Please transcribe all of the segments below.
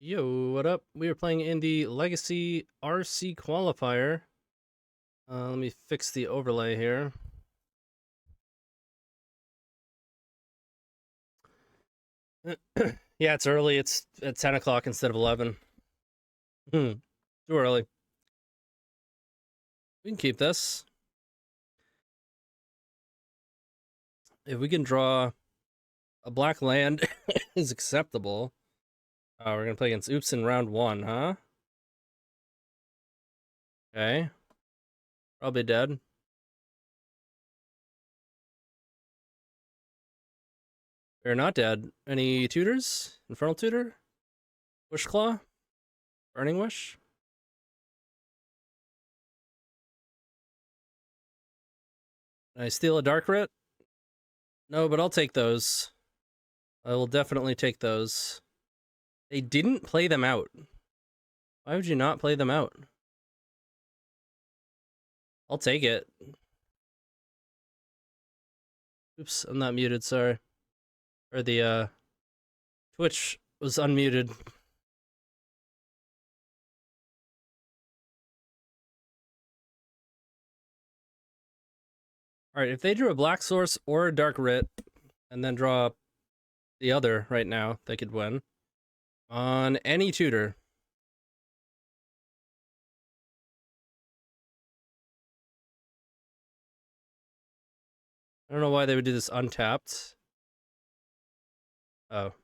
Yo, what up? We are playing in the Legacy RC Qualifier. Let me fix the overlay here. Yeah, it's early. It's at 10 o'clock instead of 11. Too early. We can keep this. If we can draw a black land is acceptable. We're going to play against Oops in round 1, huh? Okay. Probably dead. We're not dead. Any tutors? Infernal Tutor? Wishclaw? Burning Wish? Can I steal a Dark Writ? No, but I'll take those. I will definitely take those. They didn't play them out. Why would you not play them out? I'll take it. Oops, I'm not muted, sorry. Or the, Twitch was unmuted. Alright, if they drew a black source or a dark writ, and then draw the other right now, they could win. On any tutor. I don't know why they would do this untapped. Oh.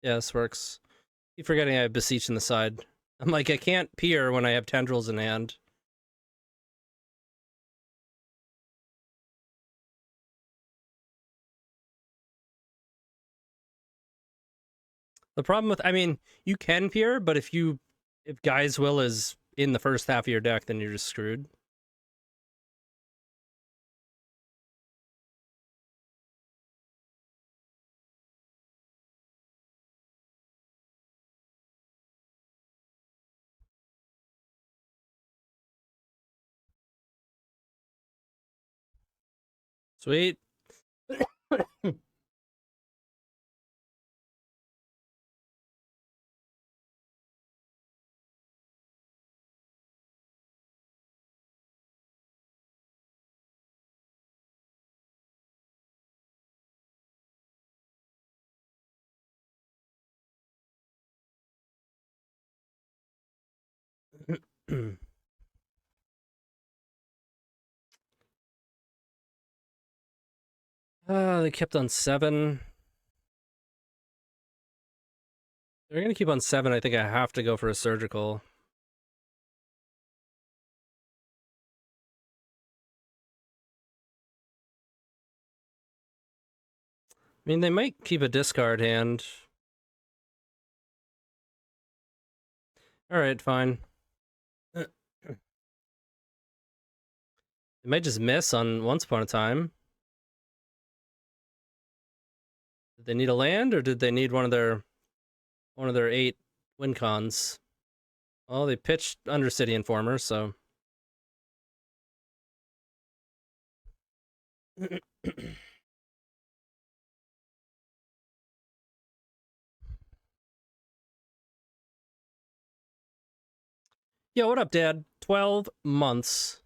Yeah, this works. Keep forgetting I have Beseech in the side. I'm like, I can't peer when I have Tendrils in hand. The problem with, I mean, you can peer, but if Guy's Will is in the first half of your deck, then you're just screwed. Sweet. They kept on 7. They're gonna keep on 7. I think I have to go for a surgical. I mean, they might keep a discard hand. Alright, fine. They might just miss on Once Upon a Time. Did they need a land, or did they need one of their 8 win cons? Well, they pitched Undercity Informer, so. Yo, what up, Dad? 12 months.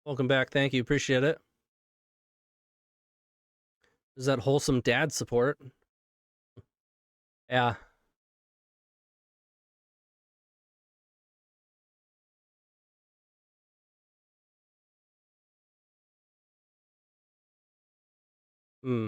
Welcome back. Thank you. Appreciate it. Is that wholesome dad support? Yeah. Hmm.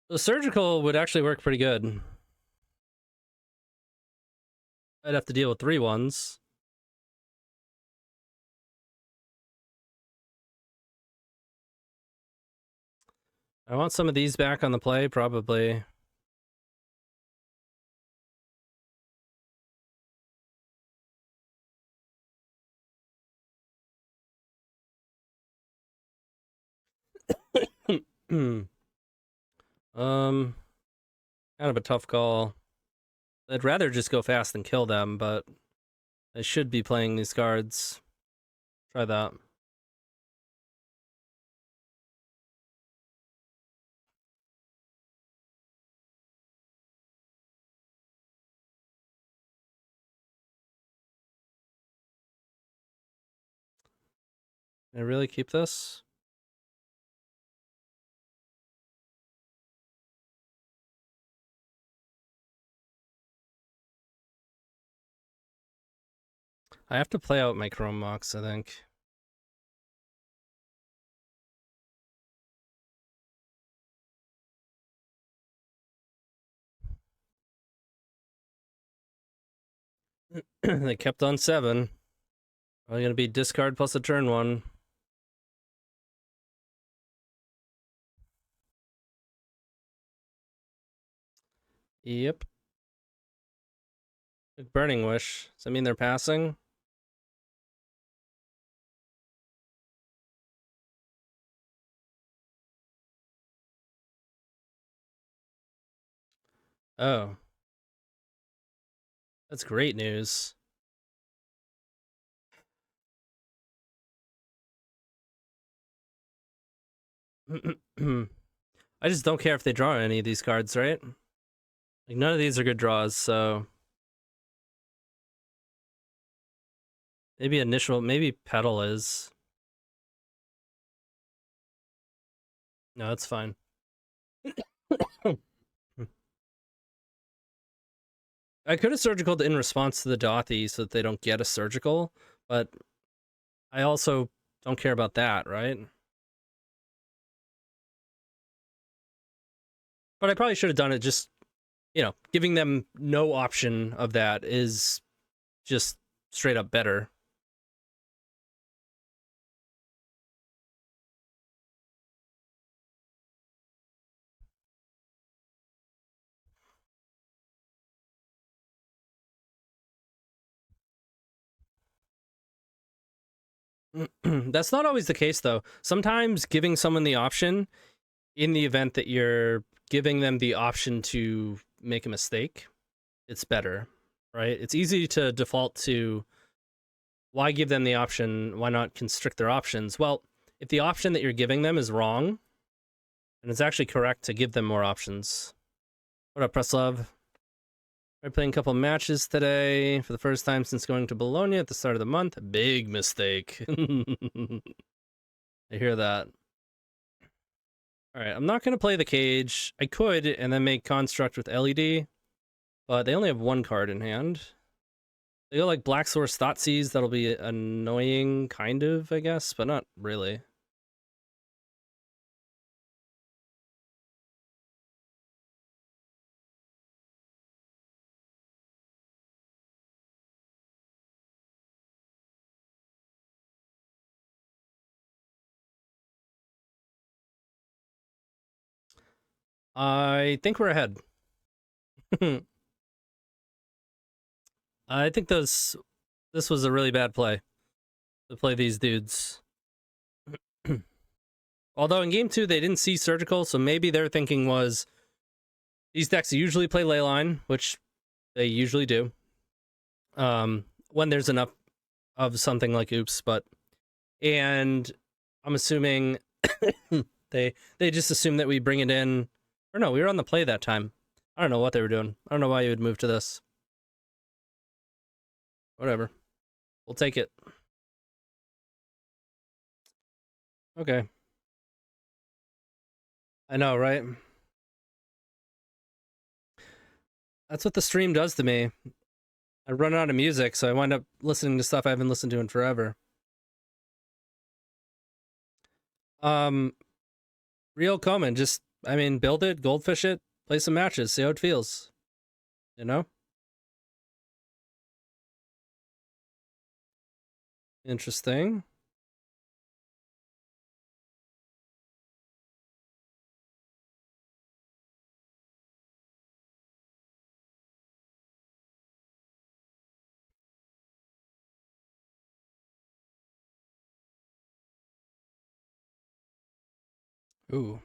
The surgical would actually work pretty good. I'd have to deal with 3 ones. I want some of these back on the play, probably. Kind of a tough call. I'd rather just go fast and kill them, but I should be playing these cards. Try that. Can I really keep this? I have to play out my Chrome Mox, I think. They kept on 7. Probably gonna be discard plus a turn 1. Yep. Burning Wish. Does that mean they're passing? Oh. That's great news. I just don't care if they draw any of these cards, right? Like, none of these are good draws, so... maybe Petal is. No, it's fine. I could have surgicaled in response to the Dothy so that they don't get a surgical, but I also don't care about that, right? But I probably should have done it just, giving them no option of that is just straight up better. That's not always the case, though. Sometimes giving someone the option in the event that you're giving them the option to make a mistake, it's better, right? It's easy to default to why give them the option? Why not constrict their options? Well, if the option that you're giving them is wrong, and it's actually correct to give them more options. What up, Preslov? We're playing a couple matches today for the first time since going to Bologna at the start of the month. Big mistake. I hear that. All right, I'm not going to play the Cage. I could and then make Construct with LED, but they only have one card in hand. They go like Black Source Thoughtseize. That'll be annoying, kind of, I guess, but not really. I think we're ahead. I think this was a really bad play to play these dudes. Although in game 2 they didn't see surgical, so maybe their thinking was these decks usually play Leyline, which they usually do. When there's enough of something like Oops, and I'm assuming they just assume that we bring it in. Or no, we were on the play that time. I don't know what they were doing. I don't know why you would move to this. Whatever. We'll take it. Okay. I know, right? That's what the stream does to me. I run out of music, so I wind up listening to stuff I haven't listened to in forever. Real Common, just, build it, goldfish it, play some matches, see how it feels. You know? Interesting. Ooh.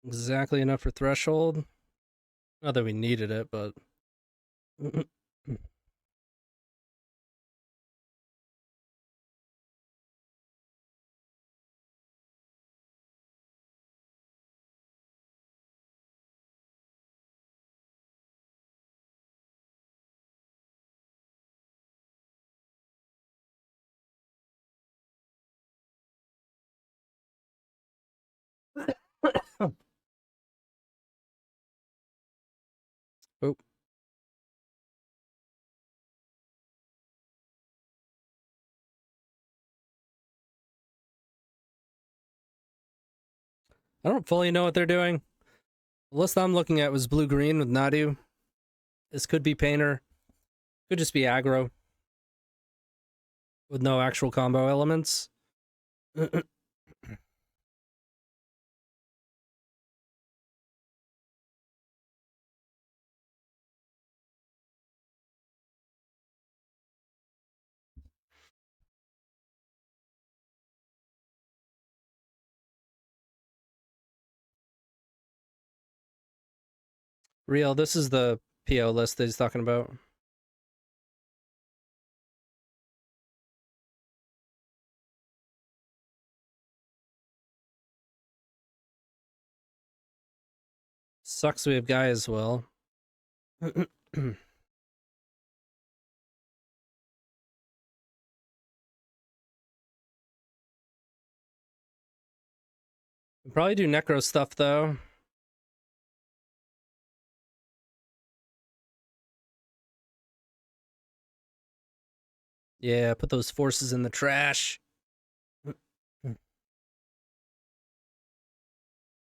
Exactly enough for threshold. Not that we needed it, but oh. I don't fully know what they're doing. The list I'm looking at was blue-green with Nadu. This could be Painter. Could just be aggro. With no actual combo elements. Real, this is the PO list that he's talking about. Sucks we have Gaea as well. We'll probably do Necro stuff, though. Yeah, put those forces in the trash.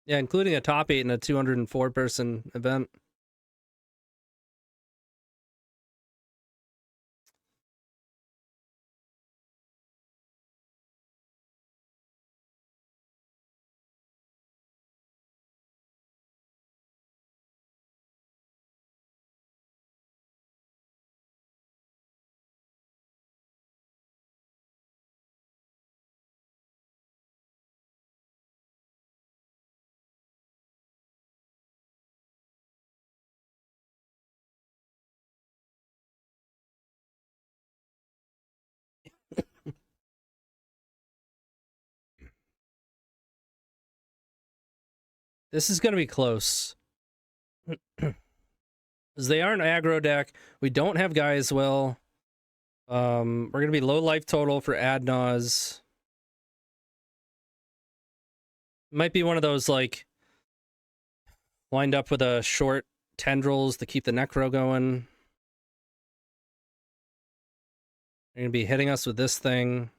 Yeah, including a top 8 in a 204-person event. This is going to be close. Because they are an aggro deck. We don't have Gaea as well. We're going to be low life total for Ad Nauseam. Might be one of those, like, wind up with a short Tendrils to keep the Necro going. They're going to be hitting us with this thing.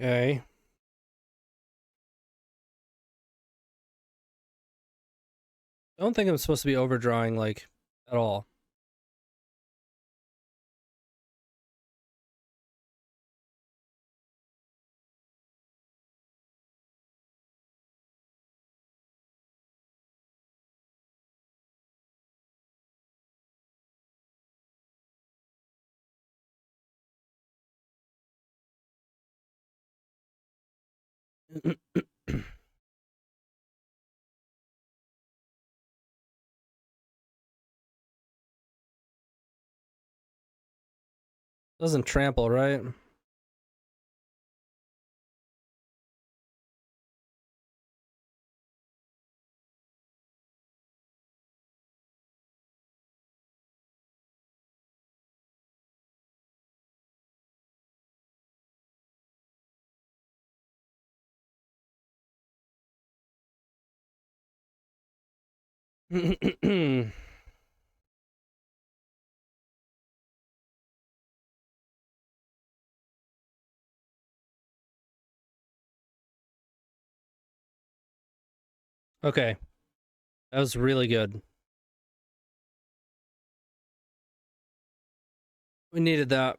Okay. I don't think I'm supposed to be overdrawing, like, at all. Doesn't trample, right? Okay. That was really good. We needed that.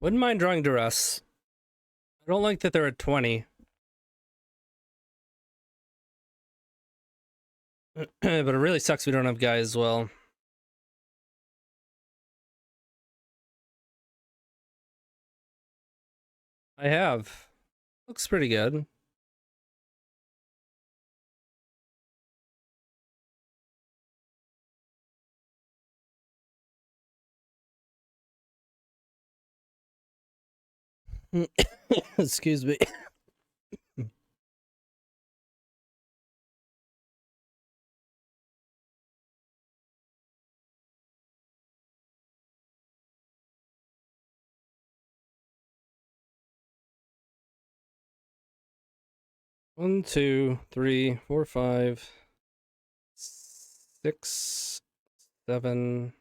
Wouldn't mind drawing Duress. I don't like that they're at 20. But it really sucks we don't have guys as well. I have. Looks pretty good. Excuse me. One, two, three, four, five, 6, 7.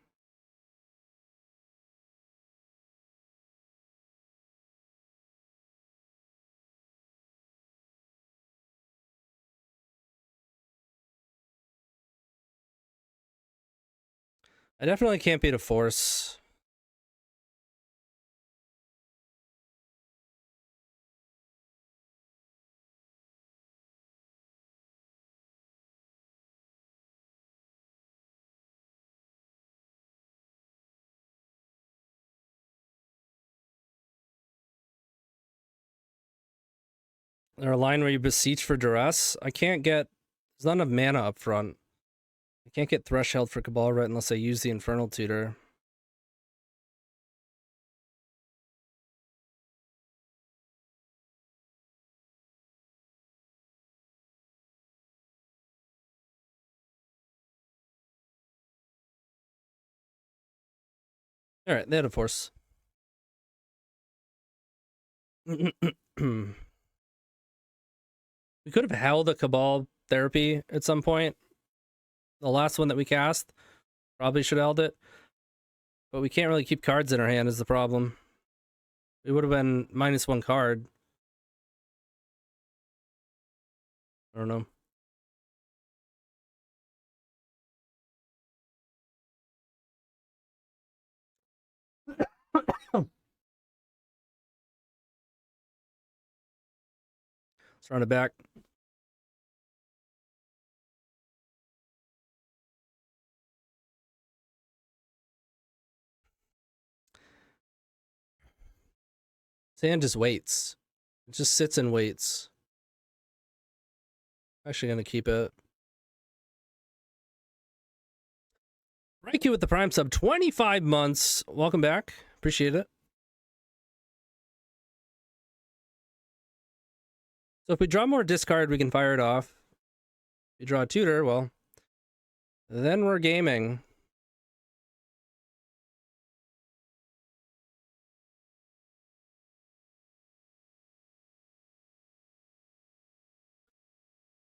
I definitely can't beat a force. Or a line where you beseech for duress. I can't get. There's not enough mana up front. I can't get Threshold for Cabal right unless I use the Infernal Tutor. Alright, they had a force. We could have held a Cabal therapy at some point. The last one that we cast. Probably should have held it. But we can't really keep cards in our hand is the problem. We would have been -1 card. I don't know. Let's run it back. Sand just waits. It just sits and waits. Actually gonna keep it. Thank you with the Prime sub. 25 months. Welcome back. Appreciate it. So if we draw more discard, we can fire it off. If we draw a tutor, well, then we're gaming.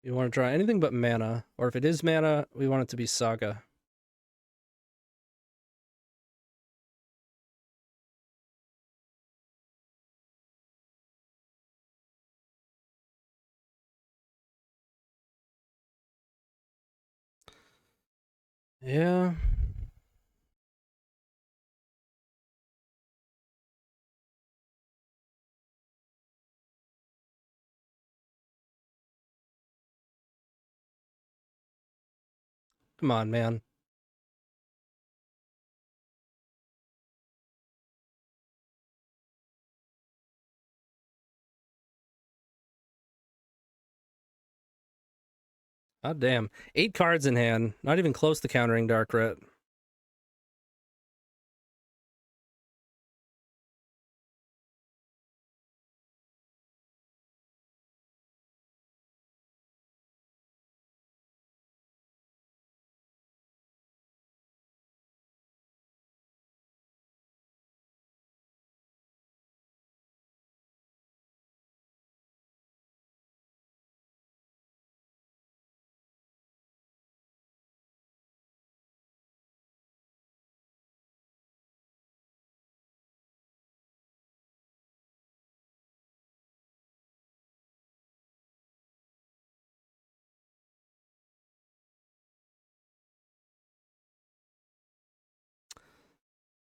We want to draw anything but mana, or if it is mana, we want it to be Saga. Yeah. Come on, man. God damn. 8 cards in hand. Not even close to countering Dark Ret.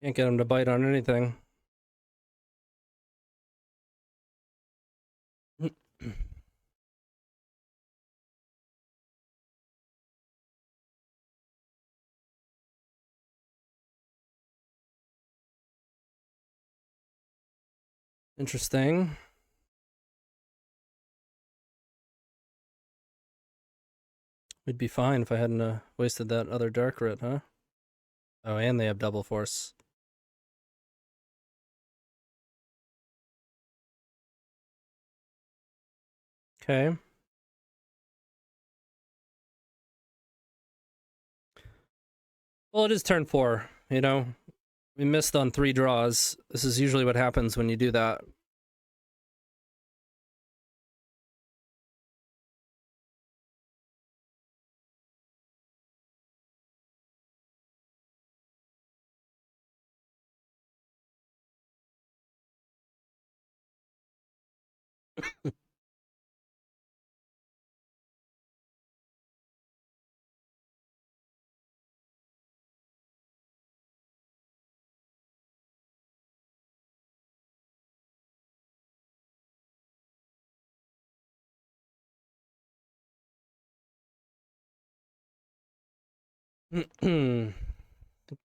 Can't get him to bite on anything. Interesting. We'd be fine if I hadn't wasted that other Dark Ret, huh? Oh, and they have double force. Okay. Well, it is turn 4, you know? We missed on 3 draws. This is usually what happens when you do that.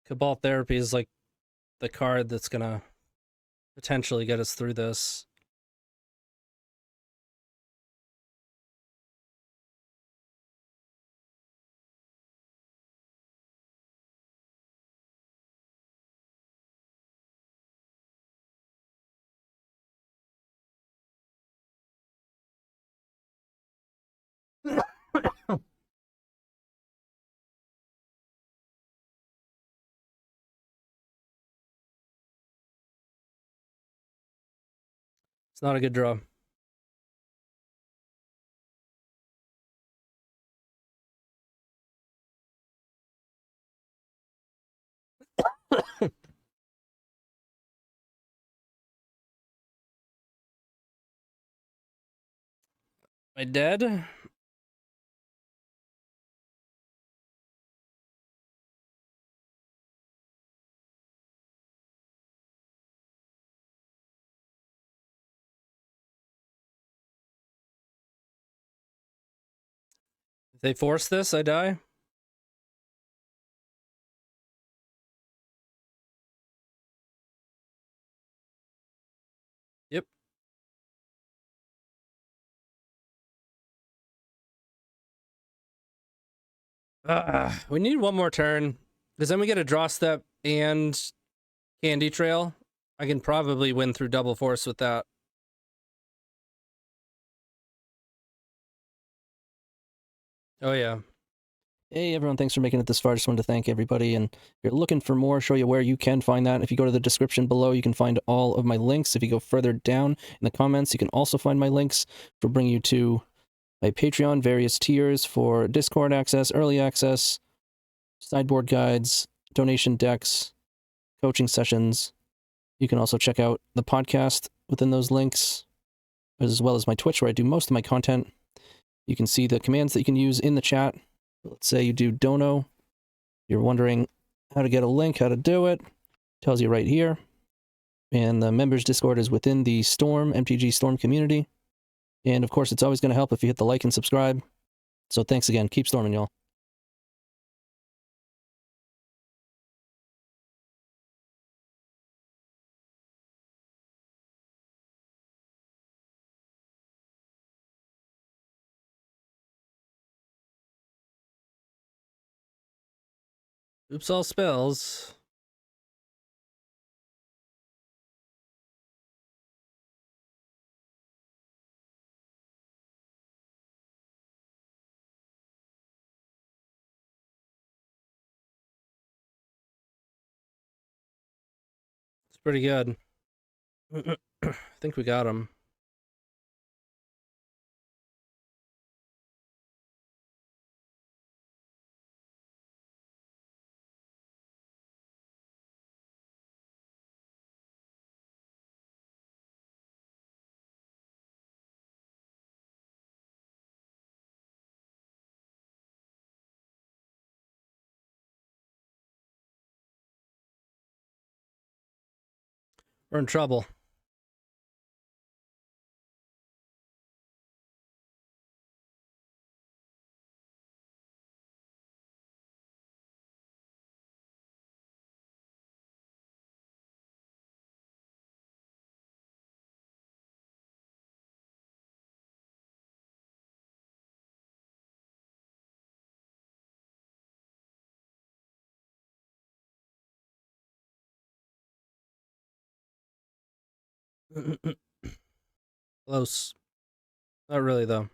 Cabal Therapy is like the card that's gonna potentially get us through this. It's not a good draw. Am I dead? If they force this, I die? Yep. We need one more turn, because then we get a draw step and Candy Trail. I can probably win through double force with that. Oh, yeah. Hey, everyone. Thanks for making it this far. Just wanted to thank everybody. And if you're looking for more, show you where you can find that. If you go to the description below, you can find all of my links. If you go further down in the comments, you can also find my links for bring you to my Patreon, various tiers for Discord access, early access, sideboard guides, donation decks, coaching sessions. You can also check out the podcast within those links, as well as my Twitch, where I do most of my content. You can see the commands that you can use in the chat. Let's say you do dono. You're wondering how to get a link, how to do it. Tells you right here. And the members Discord is within the Storm, MTG Storm community. And of course, it's always going to help if you hit the like and subscribe. So thanks again. Keep storming, y'all. Oops, all spells. It's pretty good. I think we got him. We're in trouble. Close. Not really, though.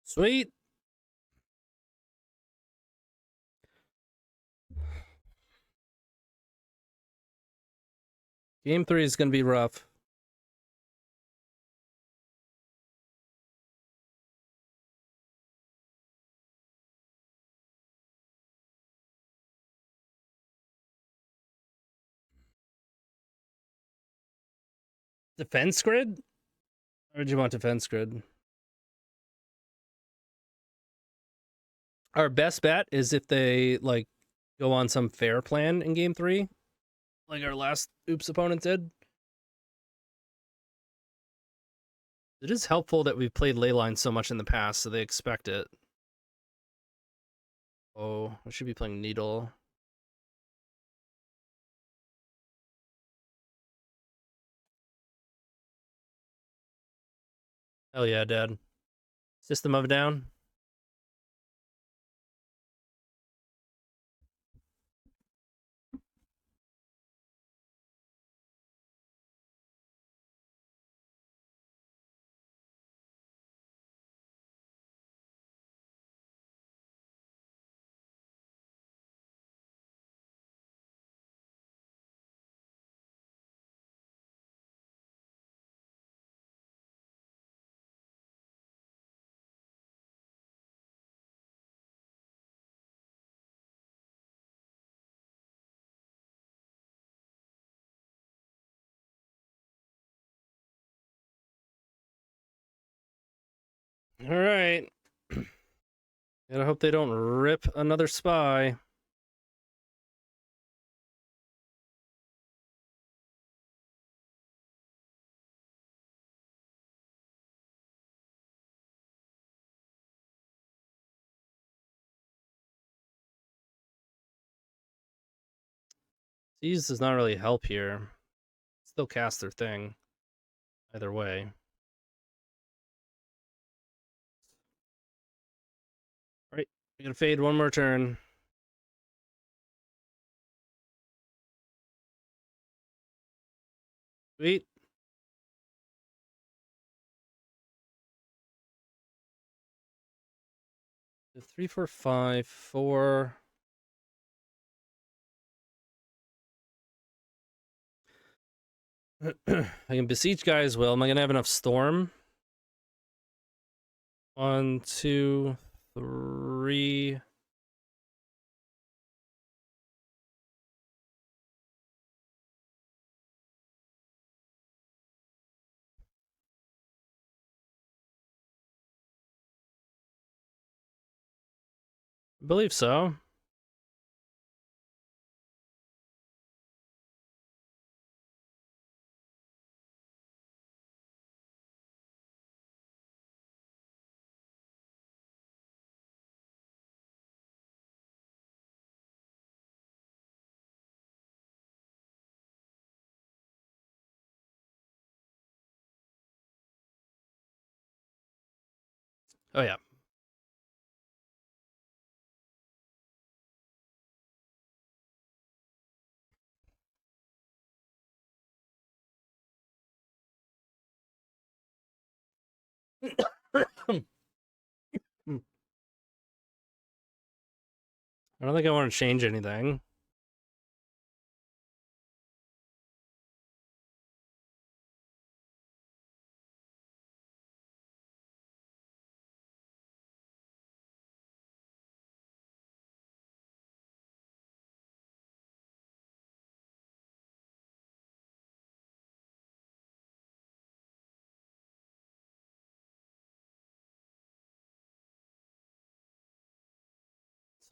Sweet. Game 3 is going to be rough. Defense grid? Or do you want defense grid? Our best bet is if they, like, go on some fair plan in game 3. Like our last Oops opponent did. It is helpful that we've played Leyline so much in the past, so they expect it. Oh, I should be playing Needle. Hell yeah, Dad. System of a Down. All right. And I hope they don't rip another spy. These does not really help here. Still cast their thing. Either way. All right. I'm gonna fade one more turn. Sweet. The 3, 4, 5, 4. I can beseech guy as well. Am I gonna have enough storm? 1, 2, 3. I believe so. Oh yeah. I don't think I want to change anything.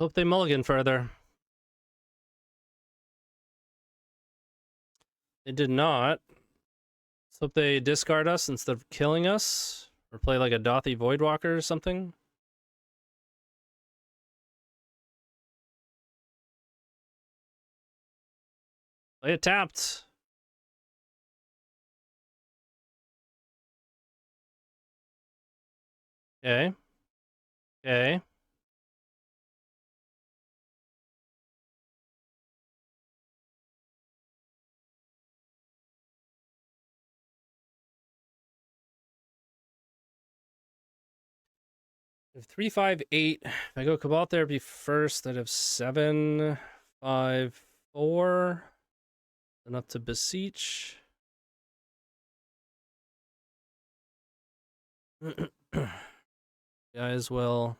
Let's hope they mulligan further. They did not. Let's hope they discard us instead of killing us. Or play like a Dothy Voidwalker or something. Play it tapped. Okay. Okay. I have 3, 5, 8. If I go Cabal Therapy first, I'd have 7, 5, 4. Then up to Beseech. Guys will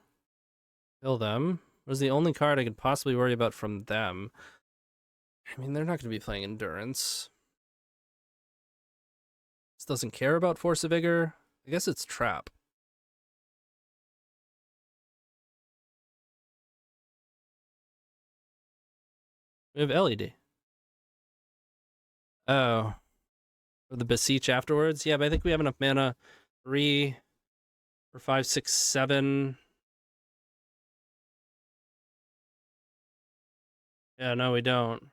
kill them. Was the only card I could possibly worry about from them. I mean, they're not going to be playing Endurance. This doesn't care about Force of Vigor. I guess it's Trap. We have LED. Oh. For the Beseech afterwards? Yeah, but I think we have enough mana. 3, 4, 5, 6, 7. Yeah, no, we don't.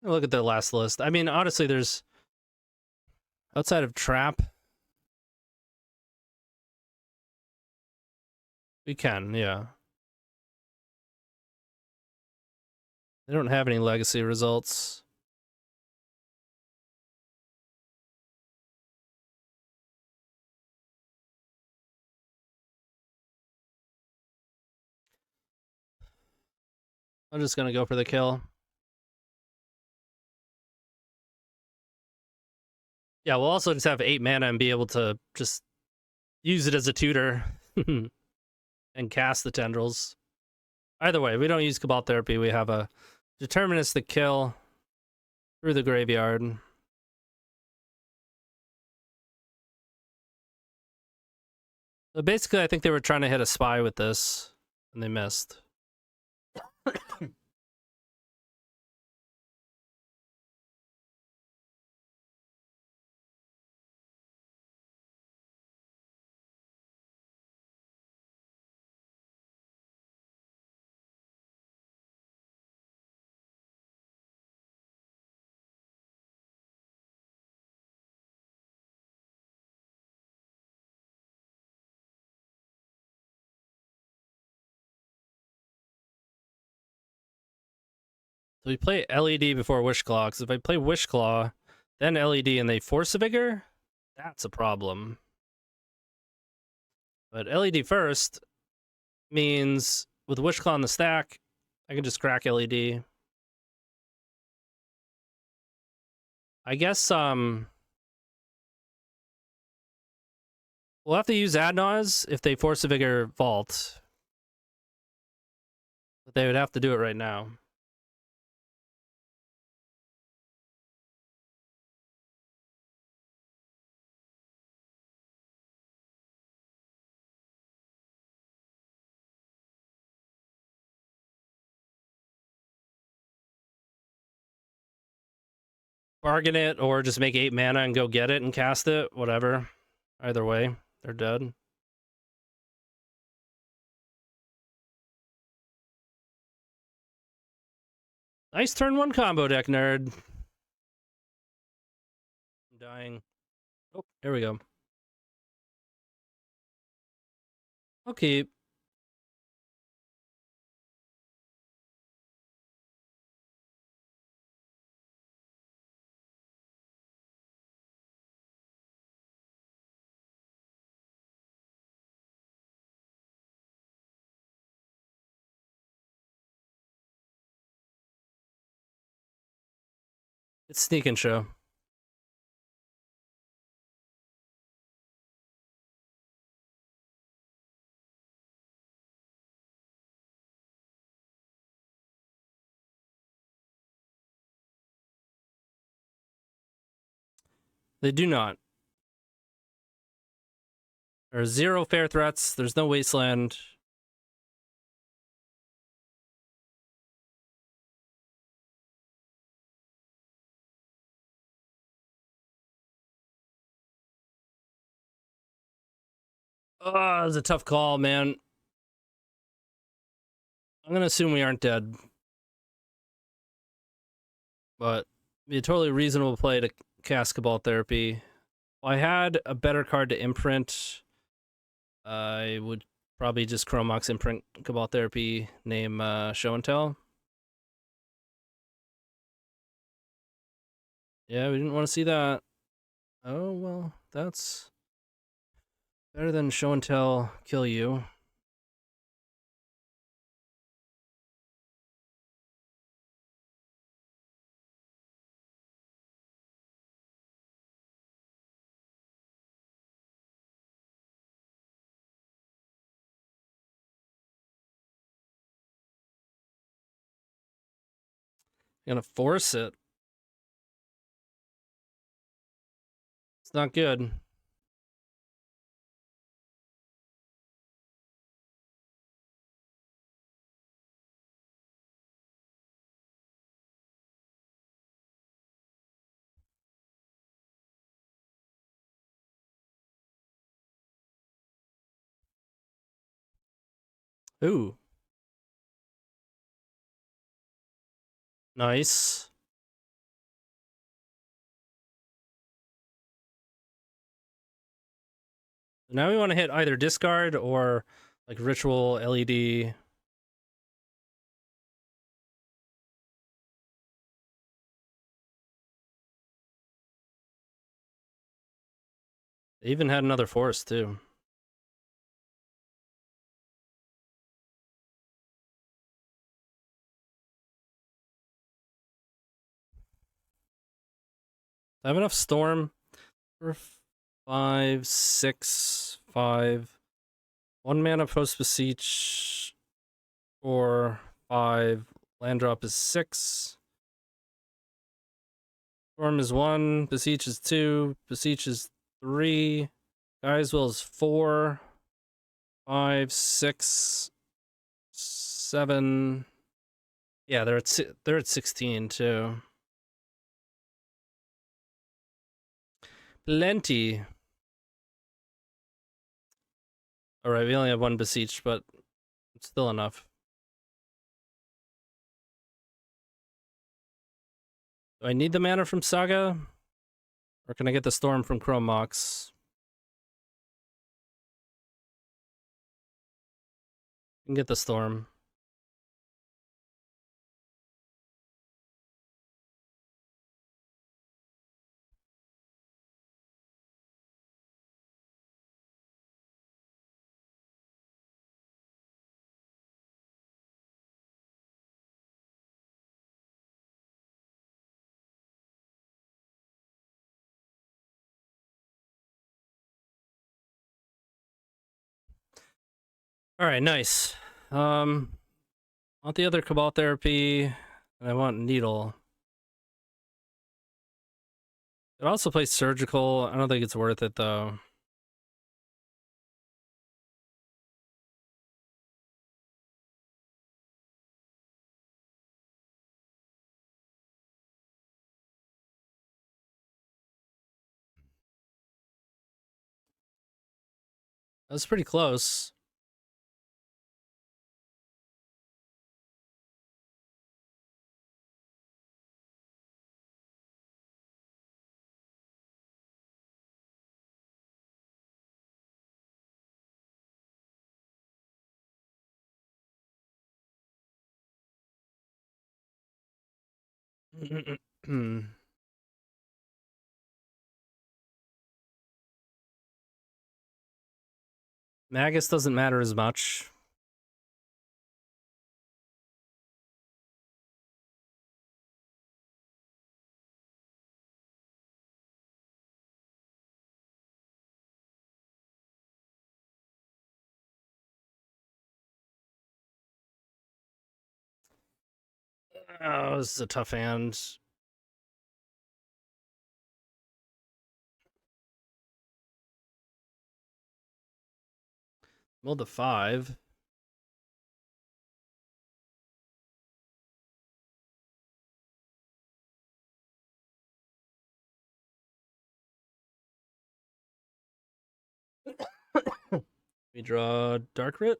Look at the last list. I mean, honestly, there's... Outside of Trap... We can, yeah. They don't have any legacy results. I'm just gonna go for the kill. Yeah, we'll also just have 8 mana and be able to just use it as a tutor and cast the Tendrils. Either way, we don't use Cabal Therapy. We have a deterministic kill through the graveyard. So basically, I think they were trying to hit a spy with this, and they missed. So we play LED before Wishclaw, because if I play Wishclaw, then LED and they force a vigor, that's a problem. But LED first means with Wishclaw in the stack, I can just crack LED. I guess we'll have to use Ad Nauseam if they force a vigor vault. But they would have to do it right now. Bargain it or just make 8 mana and go get it and cast it, whatever. Either way, they're dead. Nice turn 1 combo deck, nerd. I'm dying. Oh, there we go. Okay. It's Sneak and Show. They do not. There are 0 fair threats. There's no Wasteland. Oh, it's a tough call, man. I'm gonna assume we aren't dead. But it'd be a totally reasonable play to cast Cabal Therapy. If I had a better card to imprint, I would probably just Chromox imprint Cabal Therapy, name Show and Tell. Yeah, we didn't want to see that. Oh, well, that's better than Show and Tell kill you. Gonna force it. It's not good. Ooh. Nice. Now we want to hit either discard or like Ritual LED. They even had another force too. I have enough Storm for 5, 6, 5. 1 mana post Beseech or 5. Land drop is 6. Storm is 1. Beseech is 2. Beseech is 3. Guy's Will is 4. 5, 6, 7. Yeah, they're at 16 too. Plenty. Alright, we only have 1 Beseech, but it's still enough. Do I need the mana from Saga? Or can I get the Storm from Chromox? I can get the Storm. All right, nice. Want the other Cabal Therapy, and I want Needle. It also plays Surgical. I don't think it's worth it, though. That's pretty close. Magus doesn't matter as much. Oh, this is a tough hand. Well, the 5. We draw Dark Writ.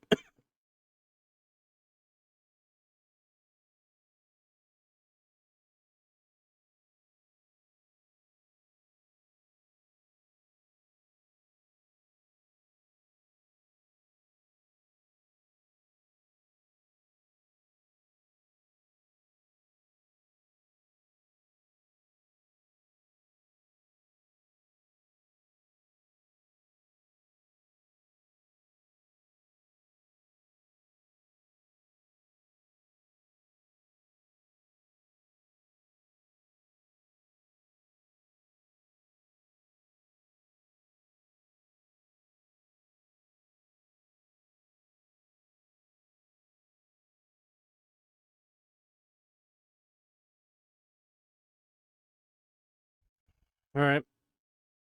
All right.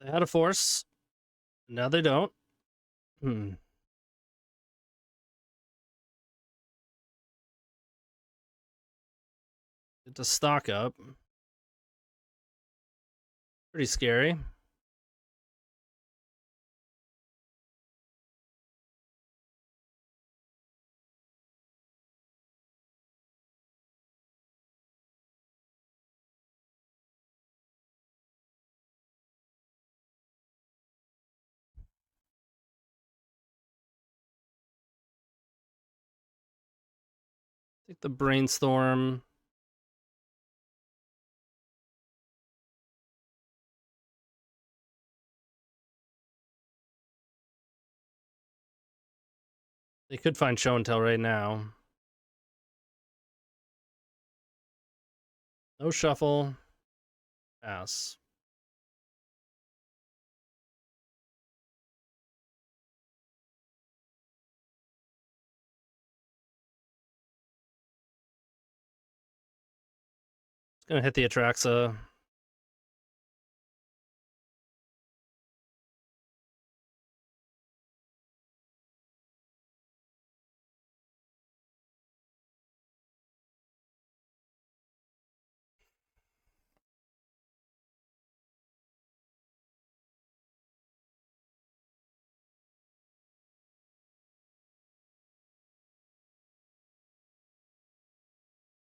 They had a force. Now they don't. Get to stock up. Pretty scary. Take the Brainstorm. They could find Show and Tell right now. No shuffle. Pass. It's gonna hit the Atraxa.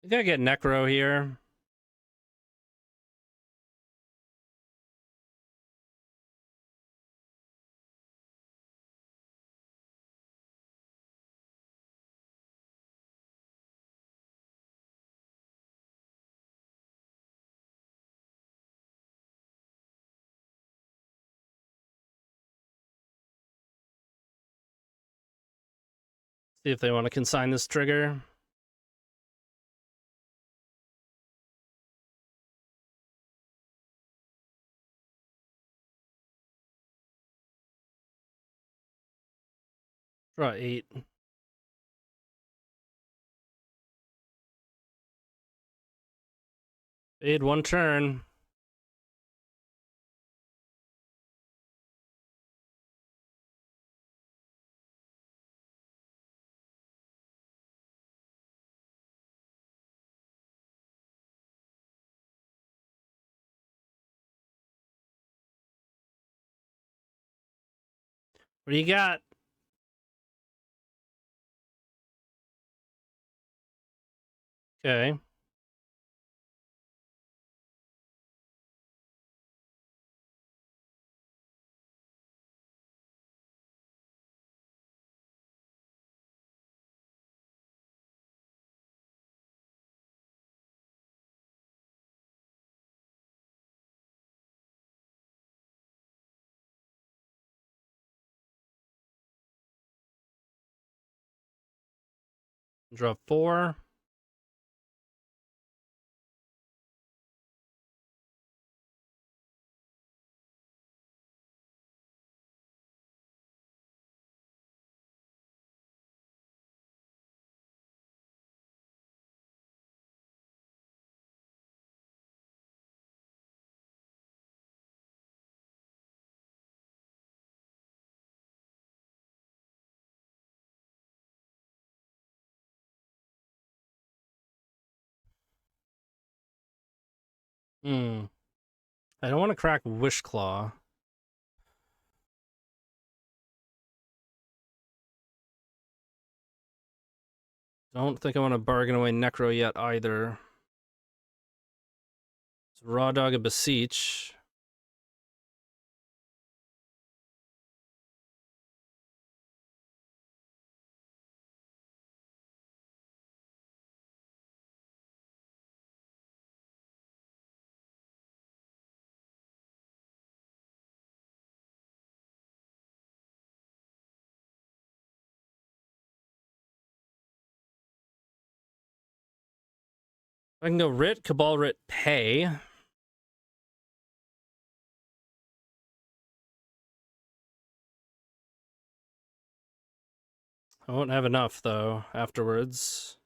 We gotta get Necro here. See if they want to consign this trigger. Draw 8. Paid one turn. What do you got? Okay. Draw 4. I don't want to crack Wishclaw. Don't think I want to bargain away Necro yet either. It's Raw Dog a Beseech. I can go Writ, Cabal Writ, pay. I won't have enough, though, afterwards.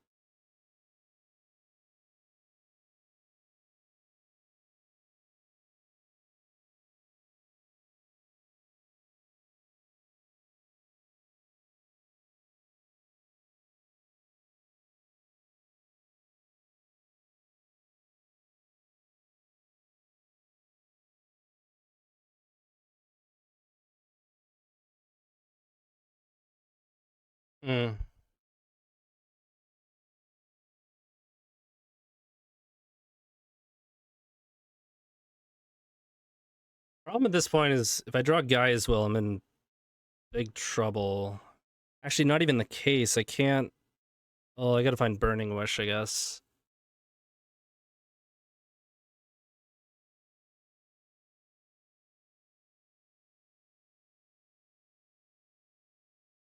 Hmm. Problem at this point is, if I draw Gaea as well, I'm in big trouble. Actually, not even the case. I can't... Oh, I gotta find Burning Wish, I guess.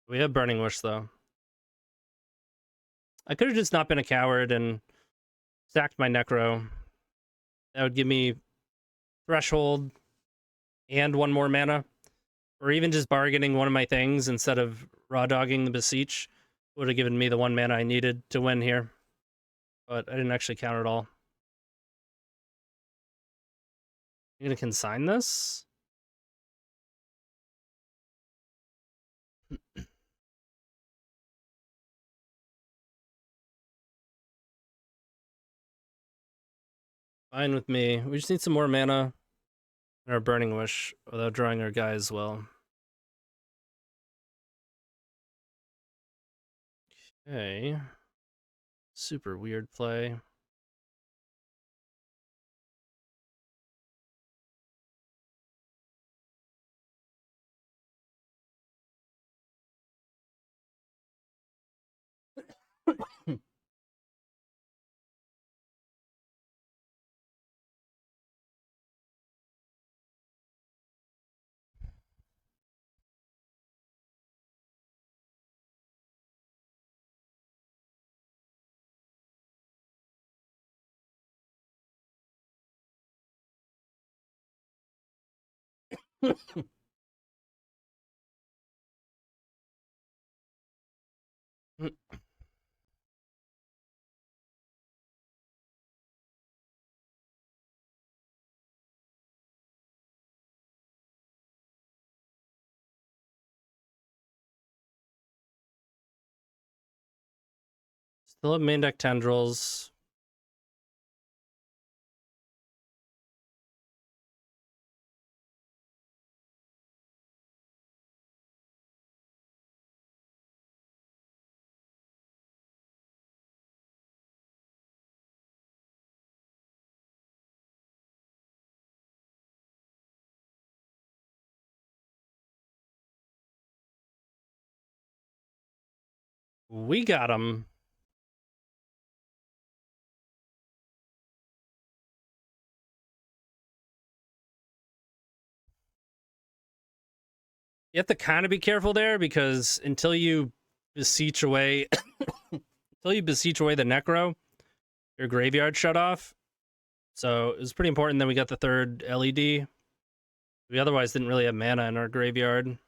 We have Burning Wish, though. I could have just not been a coward and sacked my Necro. That would give me Threshold and one more mana. Or even just bargaining one of my things instead of raw dogging the Beseech would have given me the 1 mana I needed to win here. But I didn't actually count it all. You gonna consign this? Fine with me. We just need some more mana and our Burning Wish without drawing our guy as well. Okay. Super weird play. Still have main deck Tendrils. We got him. You have to kind of be careful there because until you beseech away until you beseech away the Necro, your graveyard shut off. So it was pretty important that we got the third LED. We otherwise didn't really have mana in our graveyard.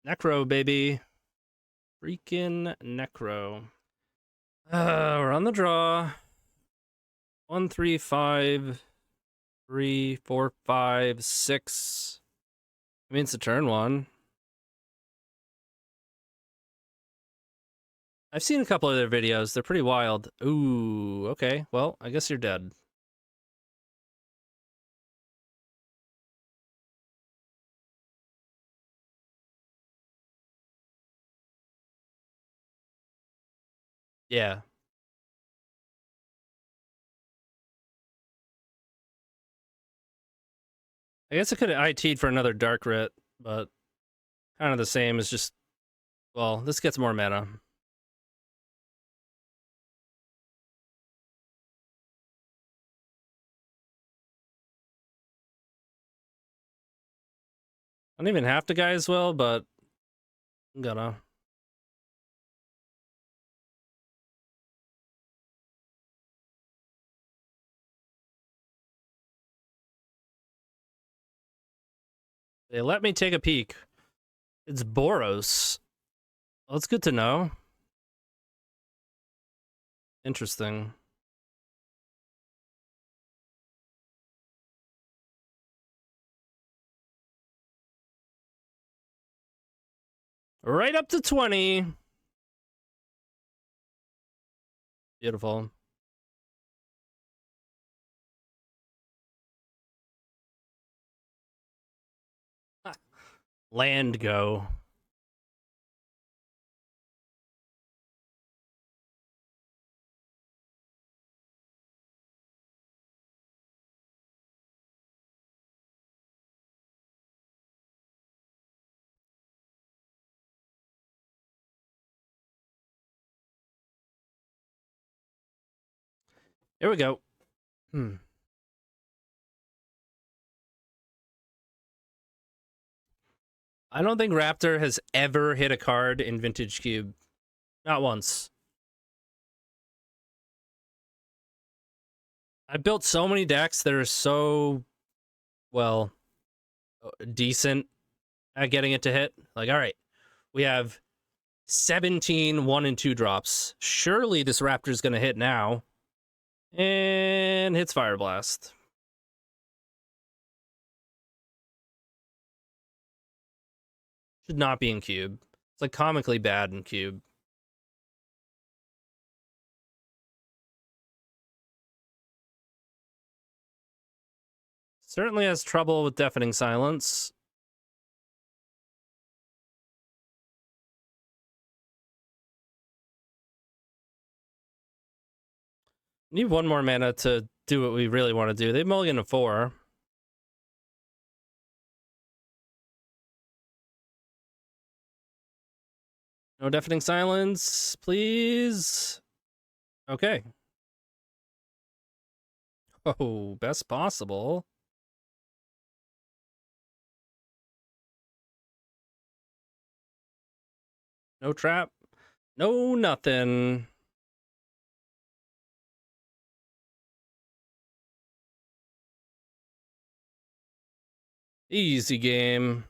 Necro, baby. Freaking Necro. We're on the draw. 1, 3, 5, 3, 4, 5, 6. I mean, it's a turn one. I've seen a couple of their videos. They're pretty wild. Ooh, okay. Well, I guess you're dead. Yeah. I guess I could have IT'd for another Dark Writ, but kind of the same as just, well, this gets more mana. I don't even have to guy as well, but I'm gonna. They let me take a peek. It's Boros. Well, it's good to know. Interesting. Right up to 20. Beautiful. Land go. Here we go. I don't think Raptor has ever hit a card in Vintage Cube. Not once. I built so many decks that are so, well, decent at getting it to hit. Like, all right, we have 17 1 and 2 drops. Surely this Raptor's going to hit now. And hits Fire Blast. Should not be in Cube. It's like comically bad in Cube. Certainly has trouble with Deafening Silence. Need one more mana to do what we really want to do. They mulligan to 4. No Deafening Silence, please. Okay. Oh, best possible. No trap. No nothing. Easy game.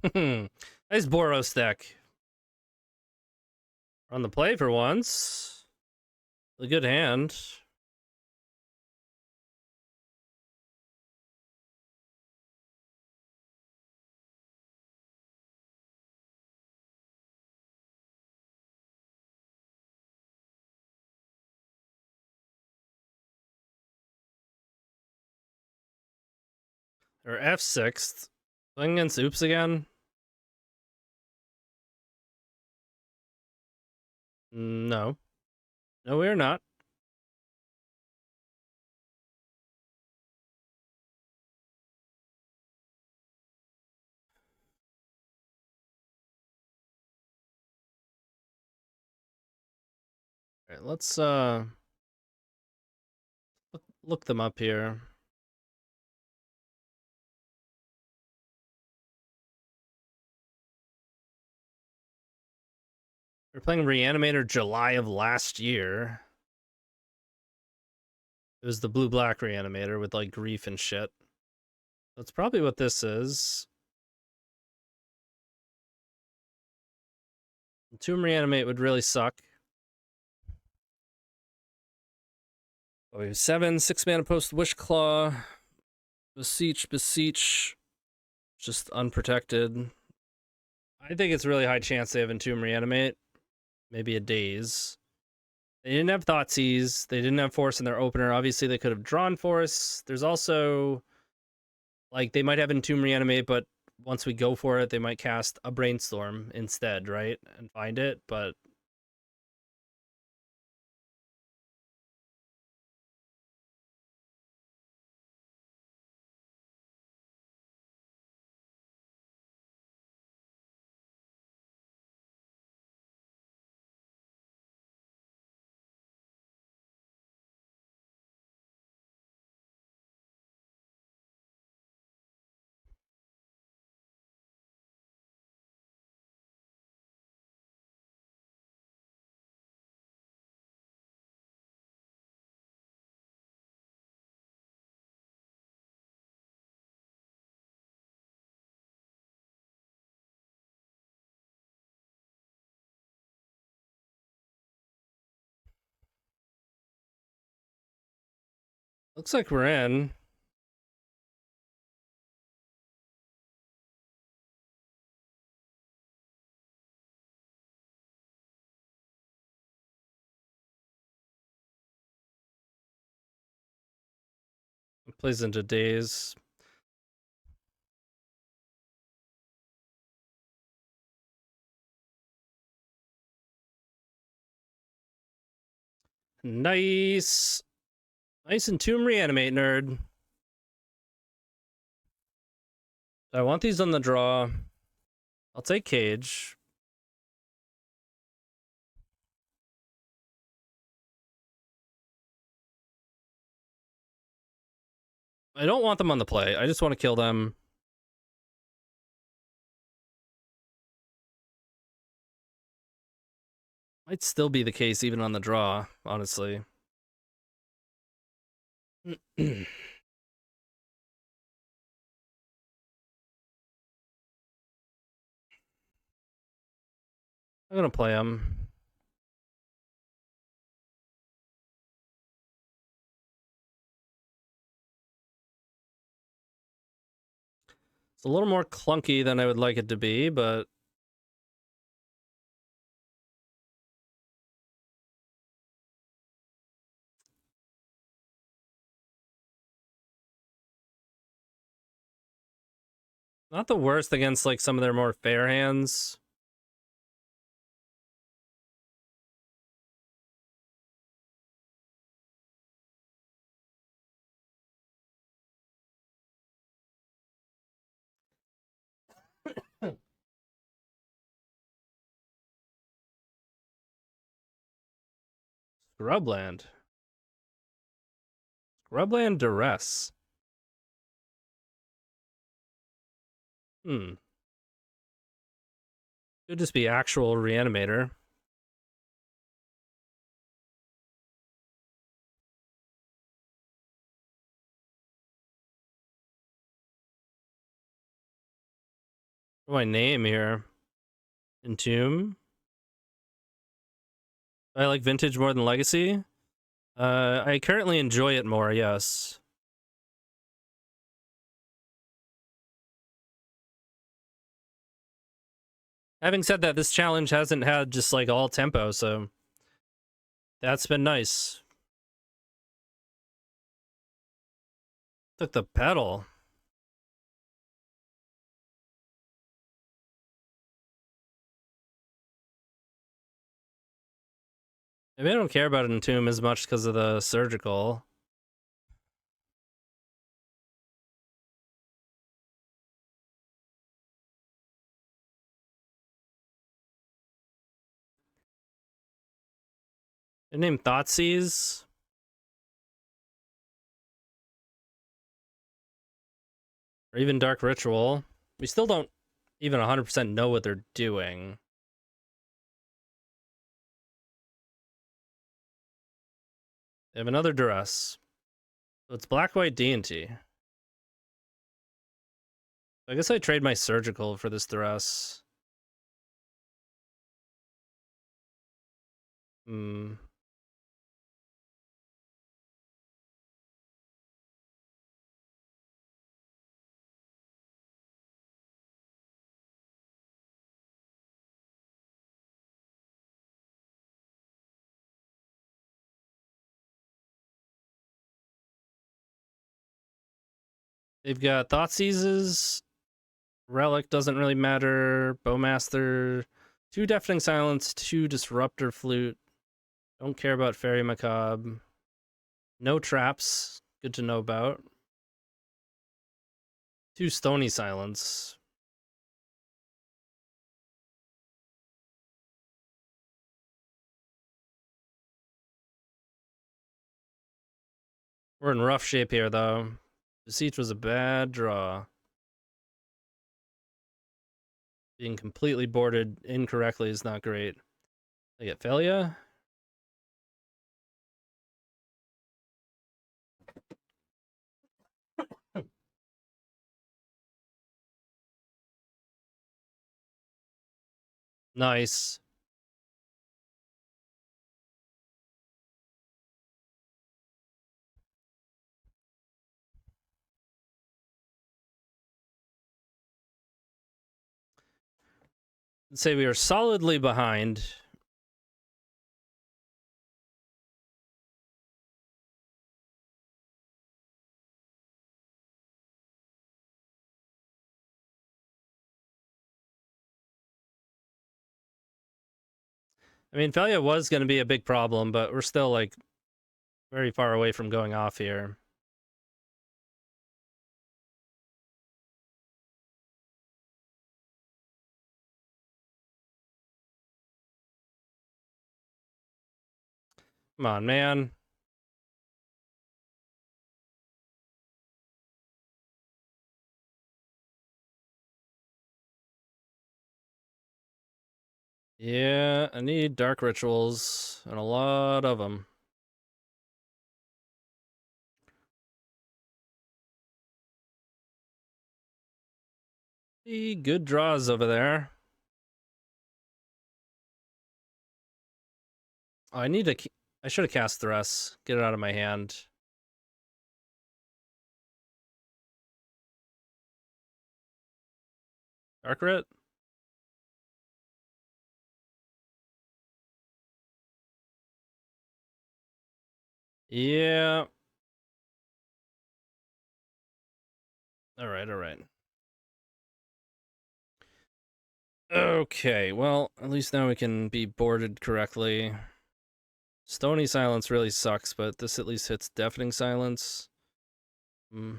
Nice Boros deck. On the play for once. A good hand. Or F6th. Playing against Oops again? No. No, we're not. Alright, let's look them up here. We're playing Reanimator July of last year. It was the blue-black Reanimator with, like, grief and shit. That's probably what this is. Tomb Reanimate would really suck. Oh, we have 7, 6 mana post Wishclaw. Beseech. Just unprotected. I think it's really high chance they have Entomb Reanimate. Maybe a Daze. They didn't have Thoughtseize. They didn't have Force in their opener. Obviously, they could have drawn Force. There's also, like, they might have Entomb Reanimate, but once we go for it, they might cast a Brainstorm instead, right? And find it, but... Looks like we're in. It plays into Daze. Nice. Nice Entomb Reanimate, nerd. I want these on the draw. I'll take Cage. I don't want them on the play. I just want to kill them. Might still be the case even on the draw, honestly. I'm gonna play them. It's a little more clunky than I would like it to be, but... not the worst against, like, some of their more fair hands. Scrubland. Scrubland Duress. Could just be actual Reanimator. my name here. Entomb. I like Vintage more than Legacy. I currently enjoy it more, yes. Having said that, this challenge hasn't had just like all tempo, so that's been nice. Took the pedal. Maybe I don't care about Entomb as much because of the surgical. I named Thoughtseize. Or even Dark Ritual. We still don't even 100% know what they're doing. They have another Duress. So it's black-white D&T. I guess I trade my surgical for this Duress. Hmm. They've got Thoughtseizes. Relic doesn't really matter. Bowmaster. 2 Deafening Silence, 2 Disruptor Flute. Don't care about Fairy Macabre. No traps. Good to know about. 2 Stony Silence. We're in rough shape here, though. Beseech was a bad draw. Being completely boarded incorrectly is not great. I get failure. Nice. Let's say we are solidly behind. I mean, failure was going to be a big problem, but we're still, like, very far away from going off here. Come on, man. Yeah, I need Dark Rituals, and a lot of them. Good draws over there. Oh, I should have cast Thrust. Get it out of my hand. Dark Rit? Yeah. Alright, alright. Okay, well, at least now we can be boarded correctly. Stony Silence really sucks, but this at least hits Deafening Silence. I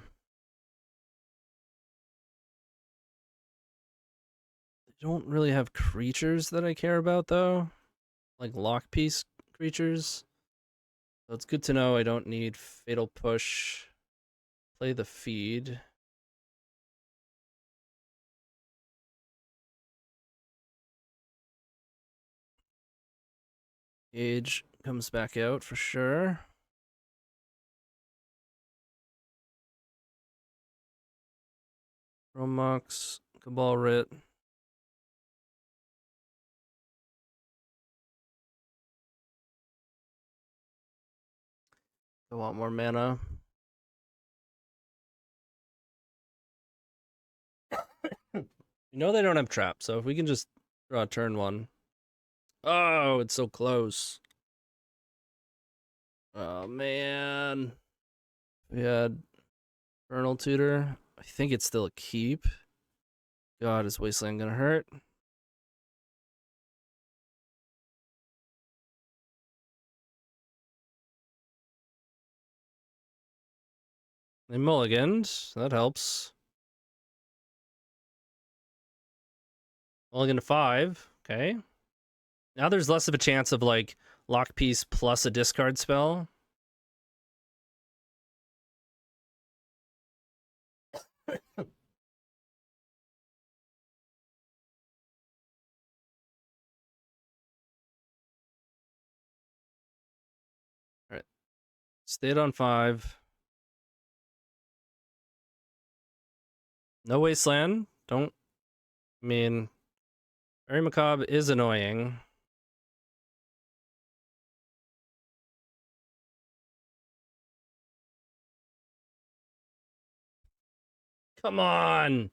don't really have creatures that I care about, though. Like Lockpiece creatures. So it's good to know I don't need Fatal Push. Play the feed. Age comes back out for sure. Romux, Cabal Writ. I want more mana. You know they don't have trap, so if we can just draw turn one. Oh, it's so close. Oh man. We had Infernal Tutor. I think it's still a keep. God, is Wasteland gonna hurt? They mulliganed. That helps. Mulligan to 5. Okay. Now there's less of a chance of like lock piece plus a discard spell. All right. Stayed on 5. No Wasteland. Don't. I mean, Very Macabre is annoying. Come on.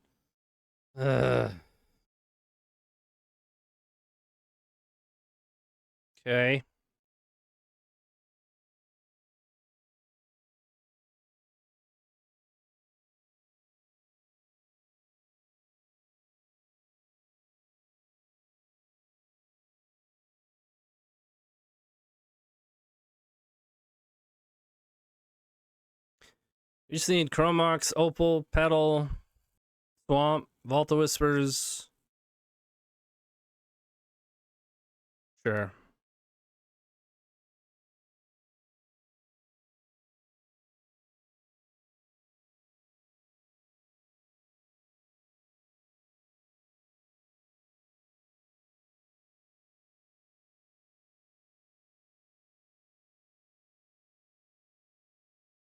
Okay. You just need Chromox, Opal, Petal, Swamp, Volta Whispers. Sure.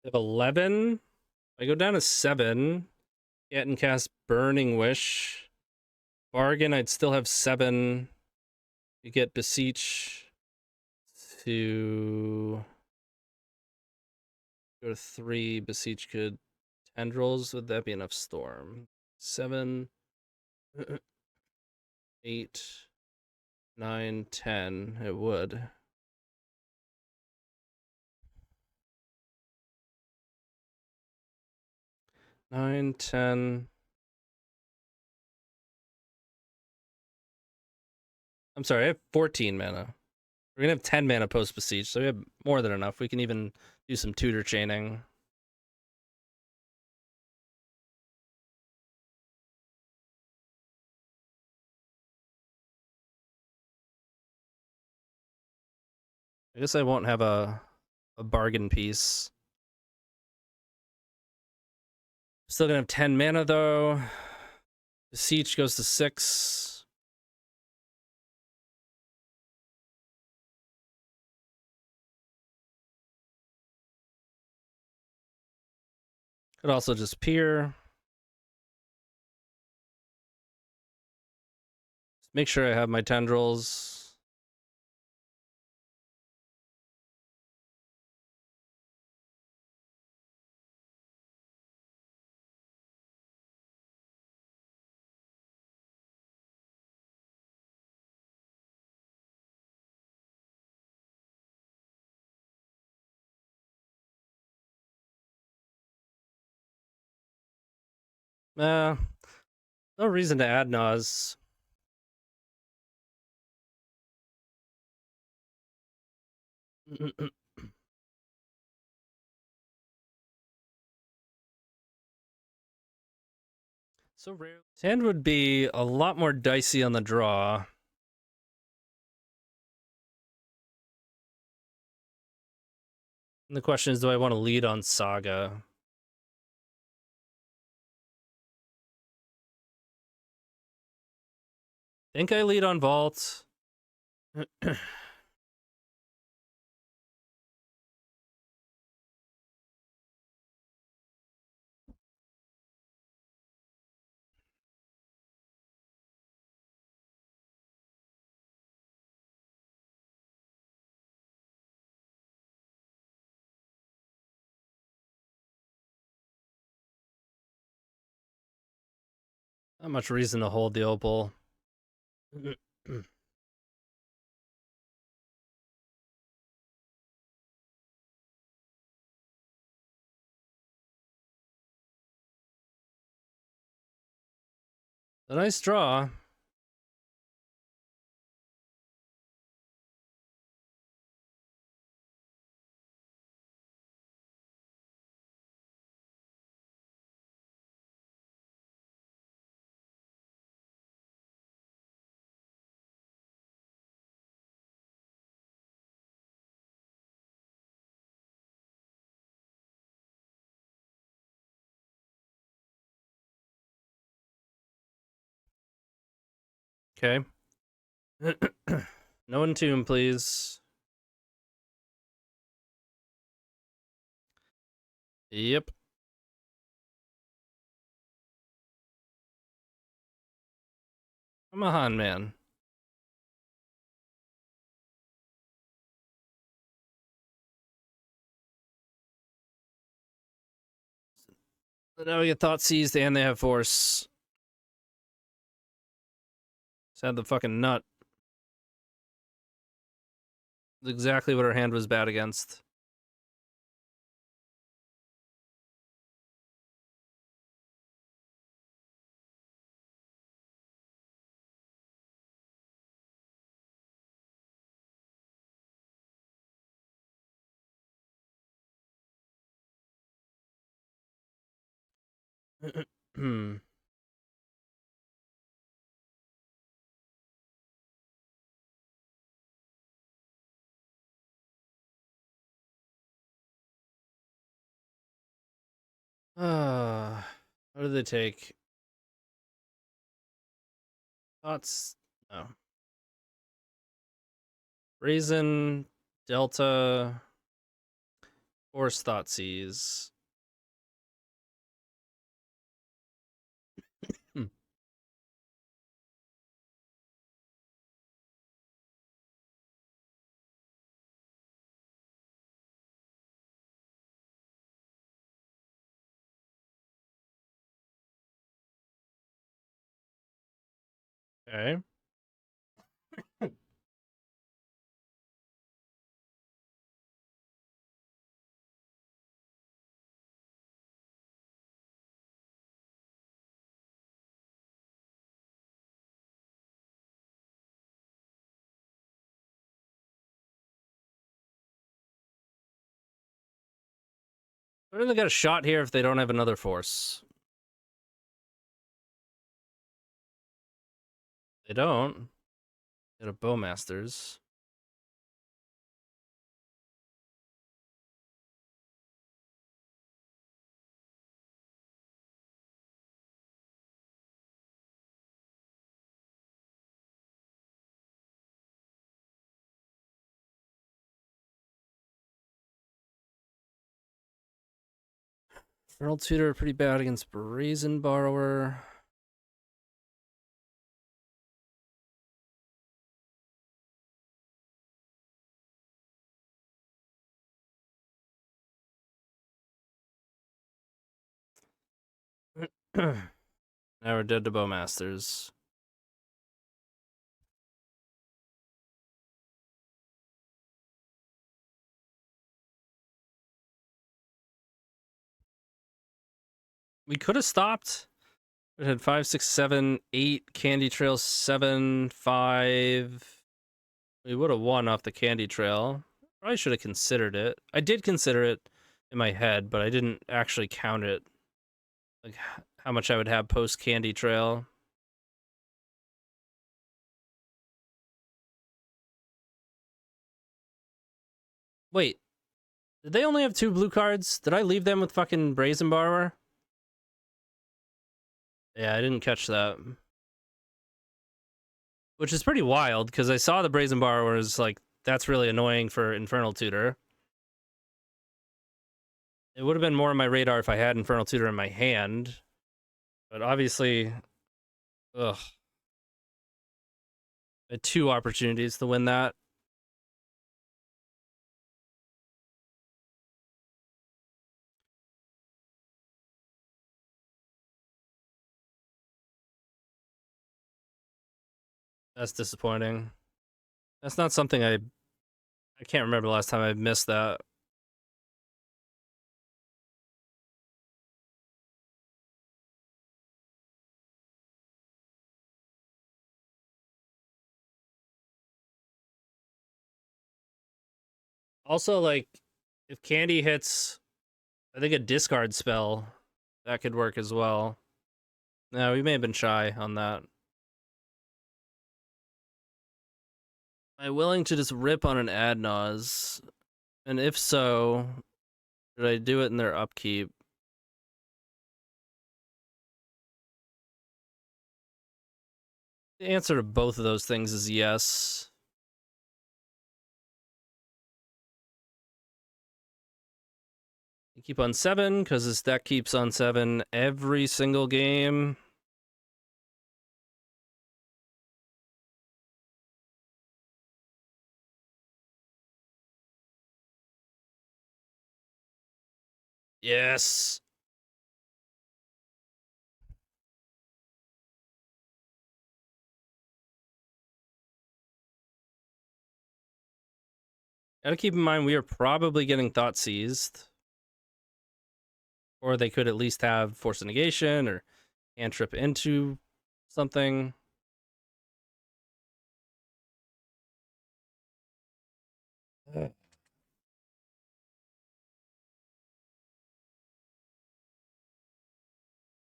They have 11. I go down to 7. Get and cast Burning Wish. Bargain, I'd still have 7. You get Beseech to go to 3. Beseech could Tendrils. Would that be enough Storm? 7, 8, 9, 10. It would. Nine, 10. I'm sorry, I have 14 mana. We're gonna have 10 mana post Beseech, so we have more than enough. We can even do some tutor chaining. I guess I won't have a bargain piece. Still gonna have 10 mana though. Beseech goes to 6. Could also just peer. Just make sure I have my tendrils. No reason to Ad Nauseam. So rare. His hand would be a lot more dicey on the draw. And the question is, do I want to lead on Saga? Think I lead on Vault. Not much reason to hold the opal. A nice draw. Okay. No entomb, please. Yep. Come on, man. So now we get Thoughtseize and they have force. Just had the fucking nut. That's exactly what our hand was bad against. Hmm. What did they take? Thoughts. No. Raisin, Delta, Force Thoughtseize. Hmm. Okay. Why do they got a shot here if they don't have another force? They don't. Get a Bowmasters. Infernal Tutor pretty bad against Brazen Borrower. Now we're dead to Bowmasters. We could have stopped. It had 5, 6, 7, 8 Candy Trail, 7, 5. We would have won off the Candy Trail. Probably should have considered it. I did consider it in my head, but I didn't actually count it. Like how much I would have post Candy Trail. Wait, did they only have 2 blue cards? Did I leave them with fucking Brazen Borrower? Yeah, I didn't catch that. Which is pretty wild, because I saw the Brazen Borrower was like, that's really annoying for Infernal Tutor. It would have been more on my radar if I had Infernal Tutor in my hand. But obviously, ugh. I had 2 opportunities to win that. That's disappointing. That's not something I can't remember the last time I missed that. Also, like, if Candy hits, I think a discard spell, that could work as well. No, we may have been shy on that. Am I willing to just rip on an Ad Nause? And if so, should I do it in their upkeep? The answer to both of those things is yes. Keep on 7, because this deck keeps on 7 every single game. Yes. Gotta keep in mind, we are probably getting Thoughtseized. Or they could at least have Force of Negation or cantrip into something.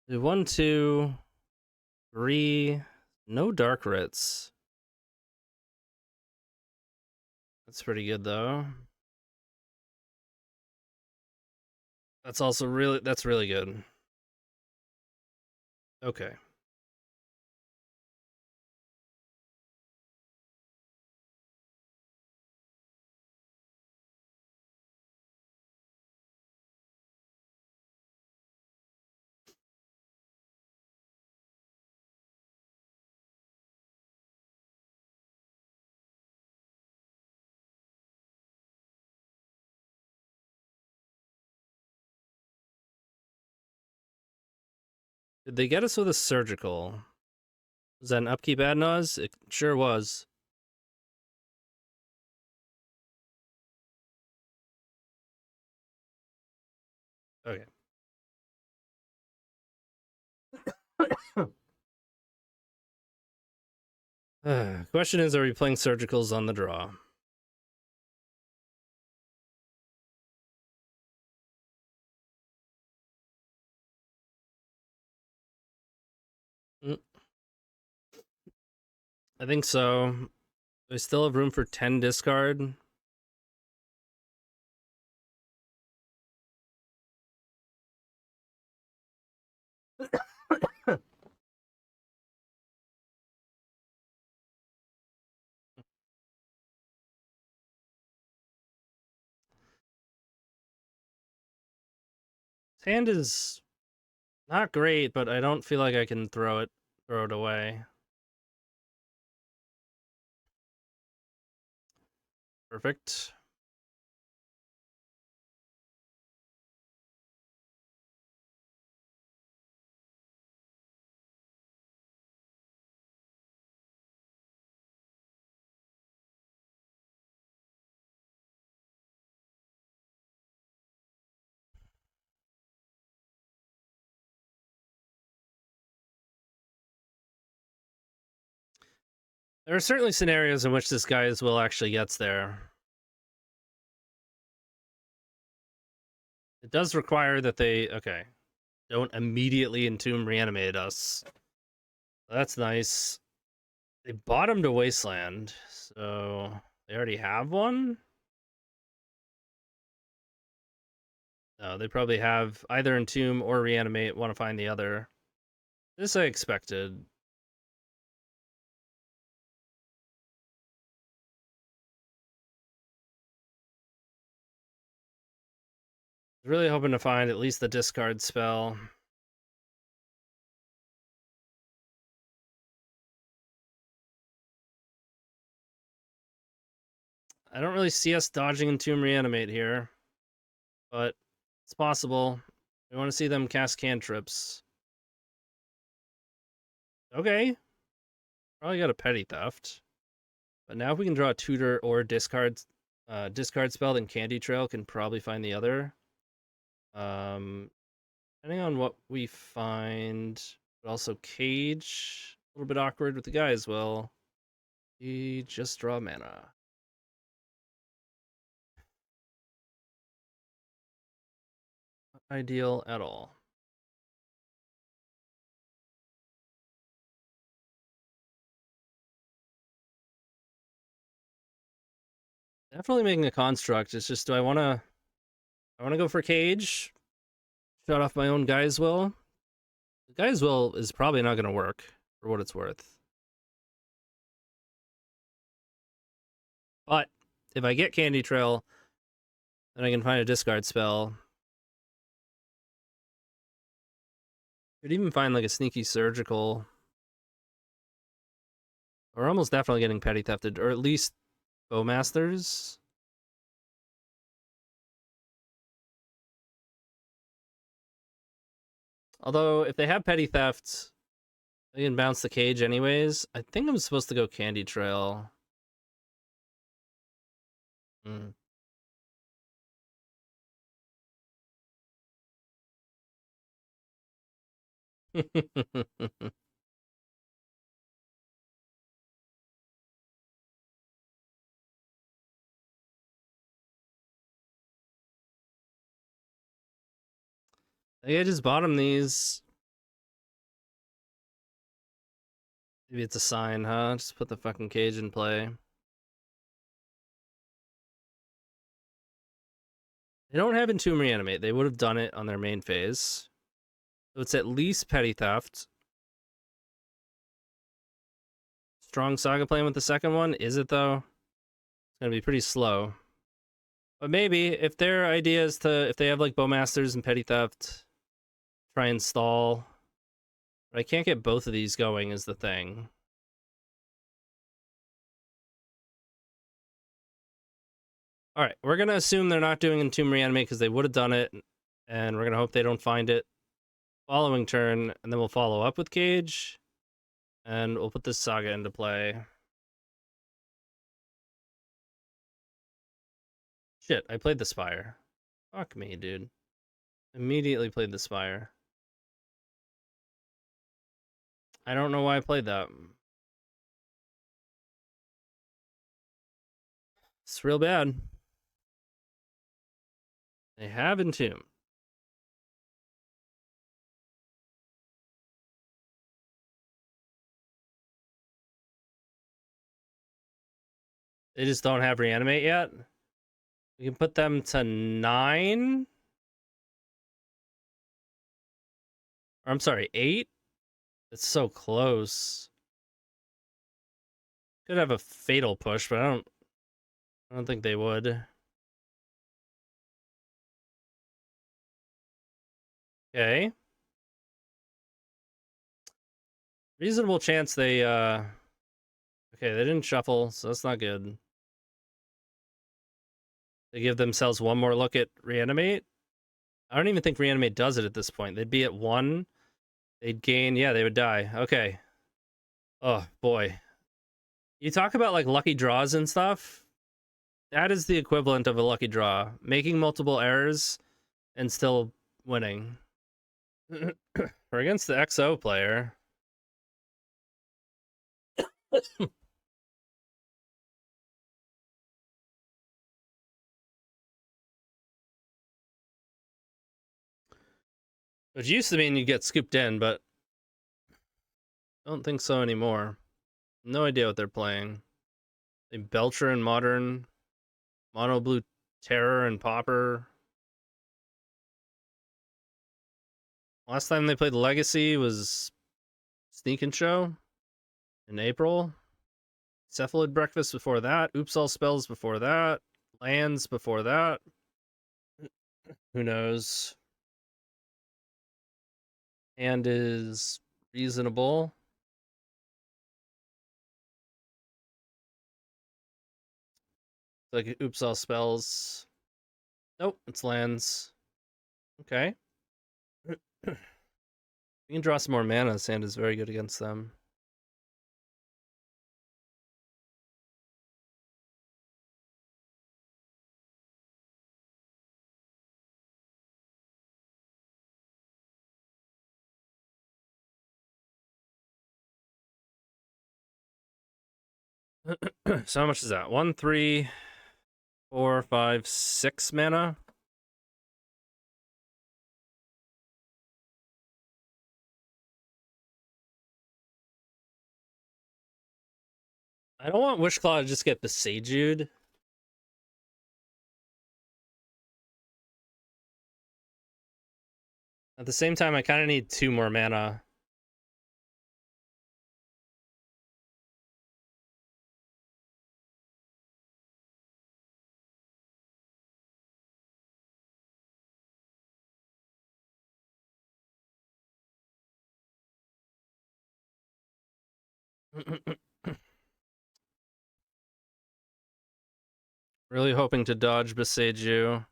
One, two, three. No Dark Writs. That's pretty good though. That's also that's really good. Okay. Did they get us with a surgical? Was that an upkeep Ad Nause? It sure was. Okay. Question is, are we playing surgicals on the draw? I think so. We still have room for 10 discard. His hand is not great, but I don't feel like I can throw it away. Perfect. There are certainly scenarios in which this guy's will actually gets there. It does require that they, okay, don't immediately entomb reanimate us. That's nice. They bottomed a Wasteland, so they already have one? No, they probably have either entomb or reanimate, want to find the other. This I expected. Really hoping to find at least the discard spell. I don't really see us dodging Entomb Reanimate here, but it's possible. We want to see them cast cantrips. Okay. Probably got a petty theft. But now if we can draw a tutor or discard spell, then Candy Trail can probably find the other. Depending on what we find, but also Cage, a little bit awkward with the guy as well. He just draw mana. Not ideal at all. Definitely making a construct. It's just, do I want to go for Cage? Shut off my own Guy's Will? The Guy's Will is probably not going to work, for what it's worth. But if I get Candy Trail, then I can find a discard spell. Could even find like a sneaky surgical. We're almost definitely getting petty thefted, or at least Bowmasters. Although, if they have petty theft, they can bounce the Cage anyways. I think I'm supposed to go Candy Trail. Mm. I think I just bottom these. Maybe it's a sign, huh? Just put the fucking Cage in play. They don't have Entomb Reanimate. They would have done it on their main phase. So it's at least petty theft. Strong Saga playing with the second one. Is it, though? It's going to be pretty slow. But maybe, if their idea is to, if they have like Bowmasters and petty theft, try and stall. But I can't get both of these going is the thing. Alright, we're going to assume they're not doing Entomb Reanimate because they would have done it. And we're going to hope they don't find it following turn. And then we'll follow up with Cage. And we'll put this Saga into play. Shit, I played the Spire. Fuck me, dude. Immediately played the Spire. I don't know why I played that. It's real bad. They have Entomb. They just don't have Reanimate yet. We can put them to 9. Or I'm sorry, 8? It's so close. Could have a fatal push, but I don't think they would. Okay. Reasonable chance they okay, they didn't shuffle, so that's not good. They give themselves one more look at Reanimate. I don't even think Reanimate does it at this point. They'd be at 1. They'd gain, yeah, they would die. Okay. Oh boy. You talk about like lucky draws and stuff. That is the equivalent of a lucky draw. Making multiple errors and still winning. We're against the XO player. Which used to mean you get scooped in, but I don't think so anymore. No idea what they're playing. They Belcher and Modern, Mono Blue Terror and Pauper. Last time they played Legacy was Sneak and Show in April. Cephalid Breakfast before that. Oops All Spells before that. Lands before that. Who knows? And is reasonable. Like Oops All Spells. Nope, it's lands. Okay. We can draw some more mana. Sand is very good against them. So how much is that? 1, 3, 4, 5, 6 mana? I don't want Wishclaw to just get Besaged. At the same time, I kind of need 2 more mana. Really hoping to dodge Besage.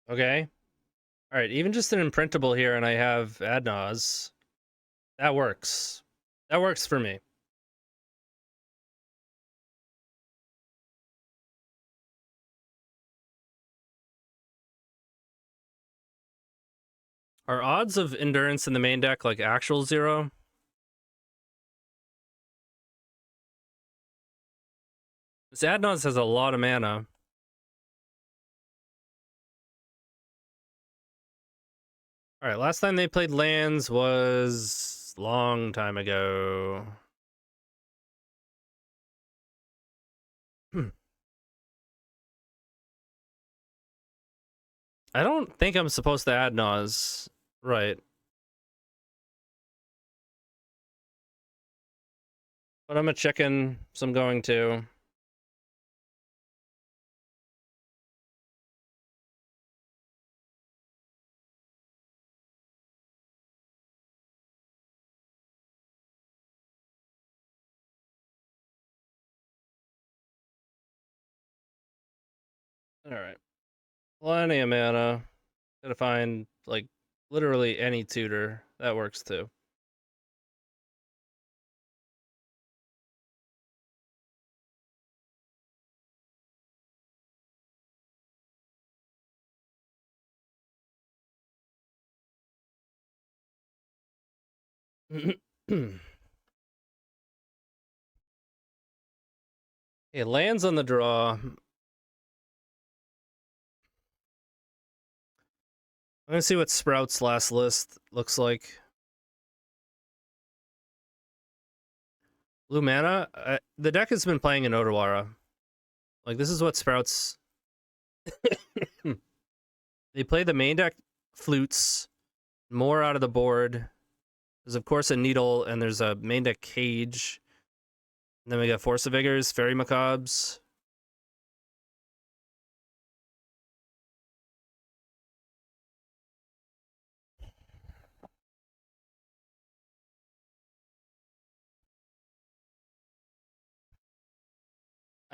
Okay. All right, even just an imprintable here and I have Ad Nauseam. That works. That works for me. Are odds of endurance in the main deck like actual 0? This Ad Nauseam has a lot of mana. All right, last time they played lands was a long time ago. I don't think I'm supposed to Ad Nauseam. Right. But I'm a chicken, so I'm going to. All right. Plenty of mana. Gotta find, like, literally any tutor. That works too. It lands on the draw. I'm gonna see what Sprout's last list looks like. Blue mana? The deck has been playing in Odawara. Like, this is what Sprouts... They play the main deck flutes, more out of the board. There's, of course, a Needle, and there's a main deck Cage. And then we got Force of Vigors, Fairy Macabres.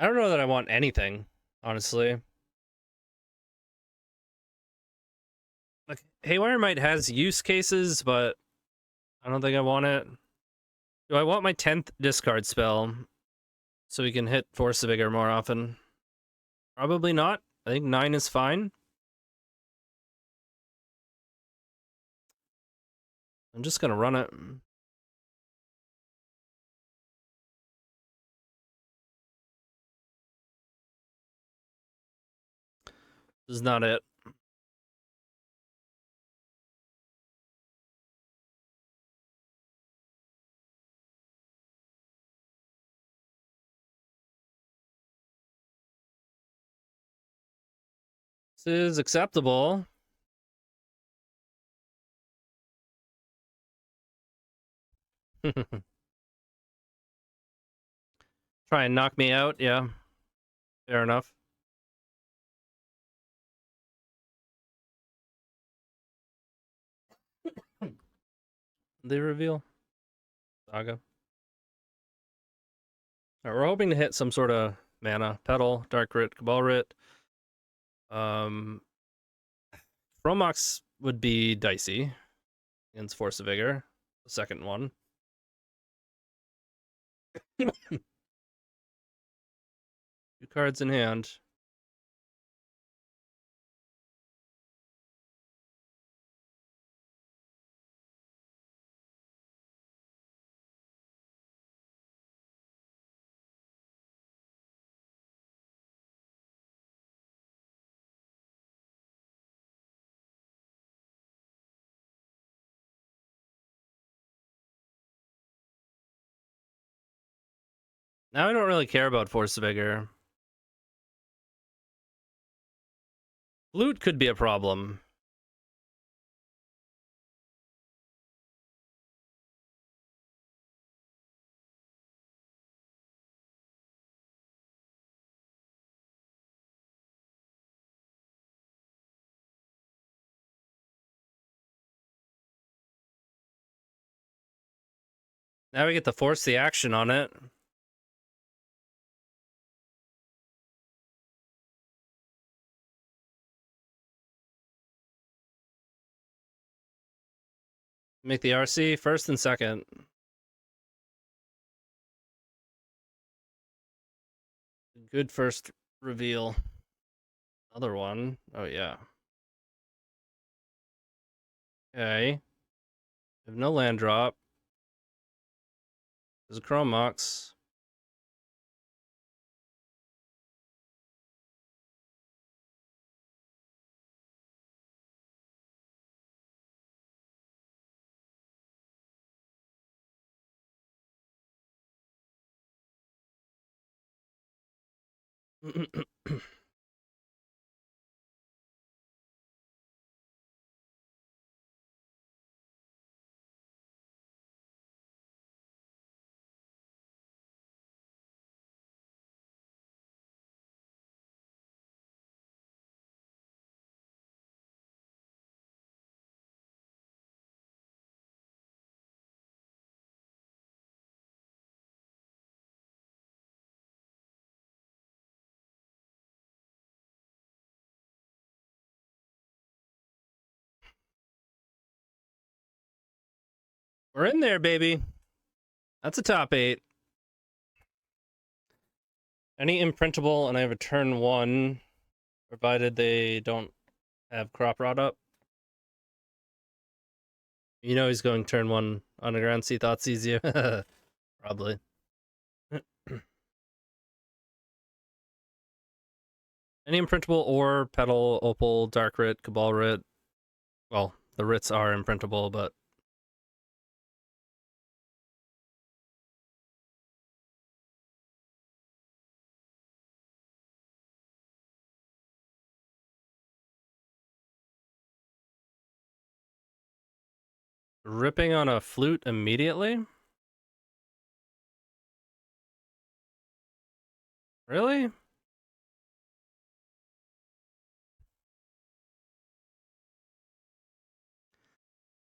I don't know that I want anything, honestly. Like, Haywire Might has use cases, but I don't think I want it. Do I want my 10th discard spell so we can hit Force of Vigor more often? Probably not. I think 9 is fine. I'm just gonna run it. This is not it. This is acceptable. Try and knock me out, yeah. Fair enough. They reveal Saga. All right, we're hoping to hit some sort of mana. Petal, Dark Writ, Cabal Writ. Fromox would be dicey against Force of Vigor. The second one. 2 cards in hand. Now I don't really care about Force Vigor. Flute could be a problem. Now we get to force the action on it. Make the RC first and second. Good first reveal. Another one. Oh, yeah. Okay. We have no land drop. There's a Chrome Mox. We're in there, baby. That's a top 8. Any imprintable, and I have a turn 1, provided they don't have Crop Rod up. You know he's going turn 1 underground. See Thoughtseize you. Probably. Any imprintable or Petal, Opal, Dark Writ, Cabal Writ. Well, the Writs are imprintable, but ripping on a flute immediately? Really? A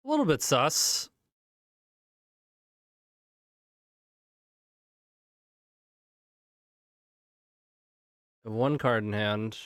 little bit sus. One card in hand.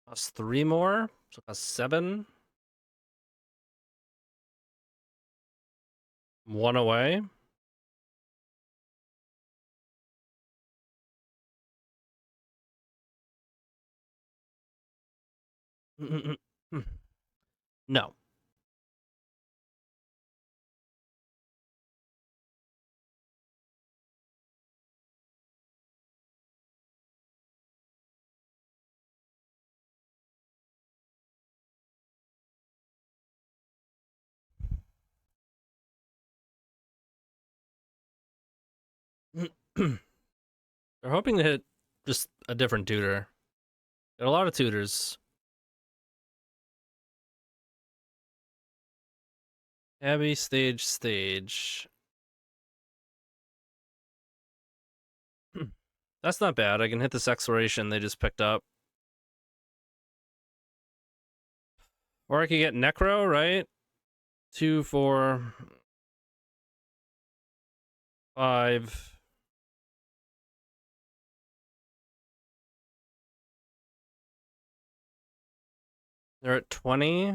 Plus 3 more, so plus 7. 1 away. No. They're hoping to hit just a different tutor. Got a lot of tutors. Abbey, stage. That's not bad. I can hit this exploration they just picked up. Or I could get Necro, right? 2, 4, 5. They're at 20.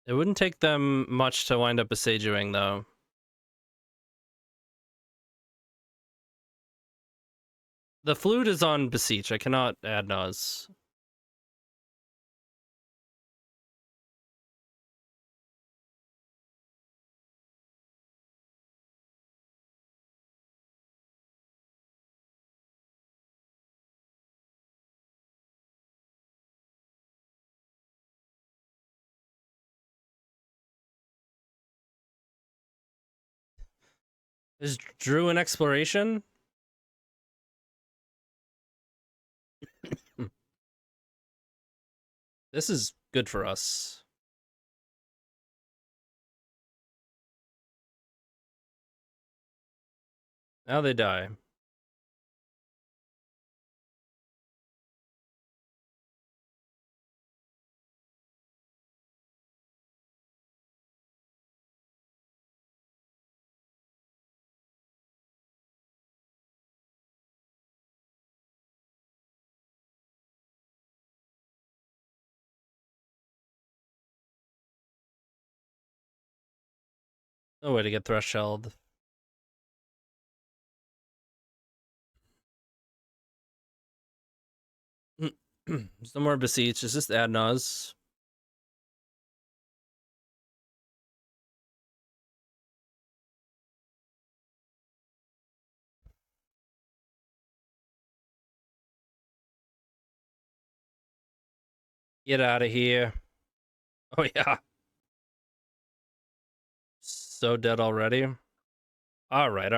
It wouldn't take them much to wind up besieging, though. The flute is on Beseech. I cannot Ad Nauseam. Is Drew an exploration? This is good for us. Now they die. No way to get Threshold. There's no more Beseech. It's just Ad Nauseam. Get out of here. Oh, yeah. So dead already. All right.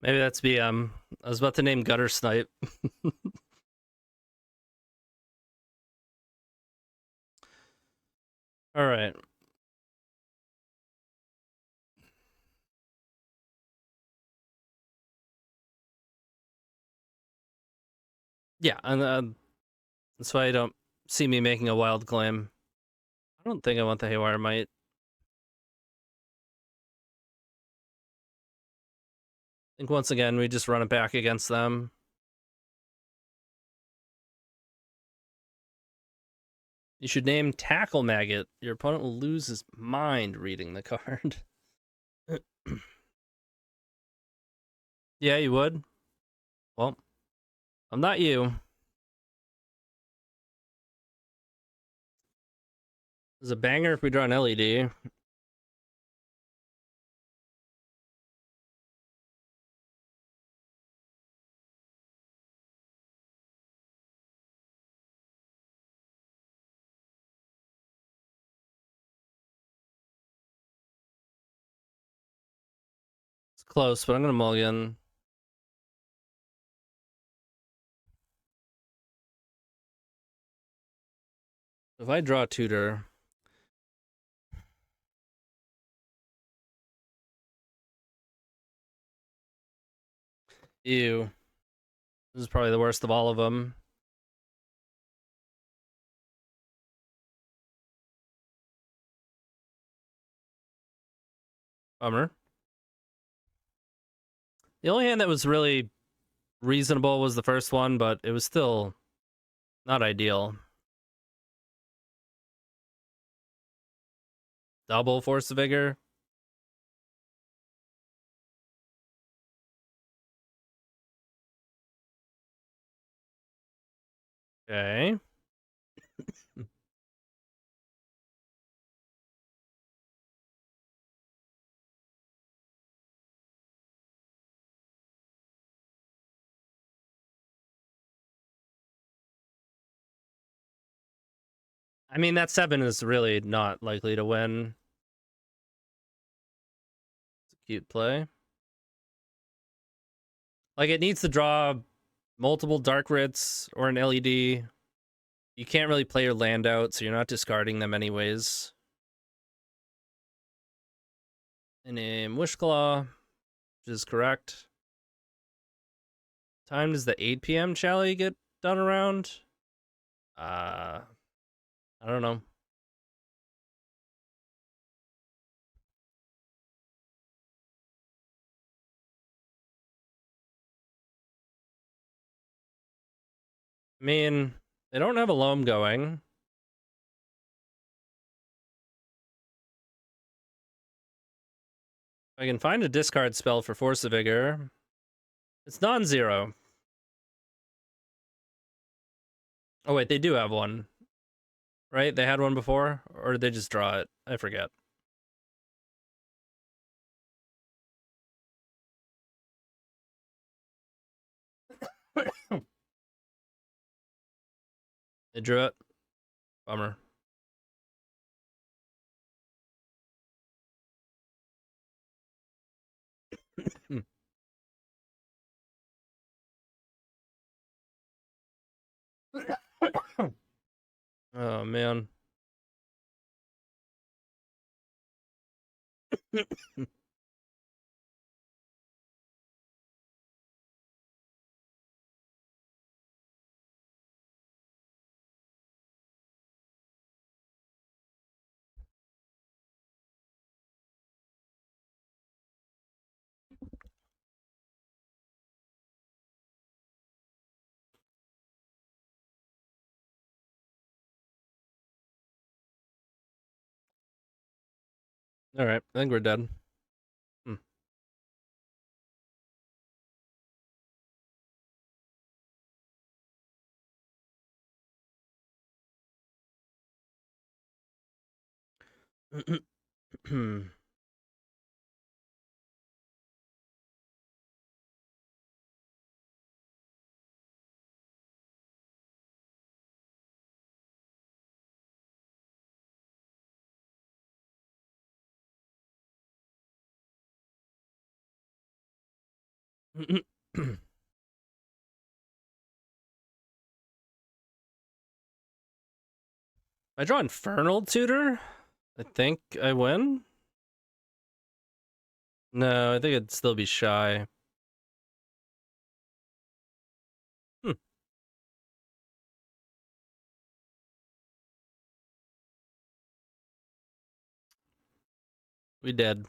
Maybe that's BM. I was about to name Gutter Snipe. All right. Yeah, and that's why you don't see me making a wild claim. I don't think I want the Haywire Might. I think once again we just run it back against them. You should name Tackle Maggot. Your opponent will lose his mind reading the card. Yeah, you would. Well, I'm not you. It's a banger if we draw an LED. It's close, but I'm gonna mulligan. If I draw a Tutor, ew. This is probably the worst of all of them. Bummer. The only hand that was really reasonable was the first one, but it was still not ideal. Double Force of Vigor. Okay. I mean, that 7 is really not likely to win. It's a cute play. Like, it needs to draw multiple Dark Writs or an LED. You can't really play your land out, so you're not discarding them anyways. And name Wishclaw, which is correct. Time does the 8 p.m. Chally get done around? I don't know. I mean, they don't have a loam going. I can find a discard spell for Force of Vigor. It's non-zero. Oh wait, they do have one. Right? They had one before? Or did they just draw it? I forget. They drew it. Bummer. Oh man. All right, I think we're dead. I draw Infernal Tutor? I think I win? No, I think it'd still be shy. We dead.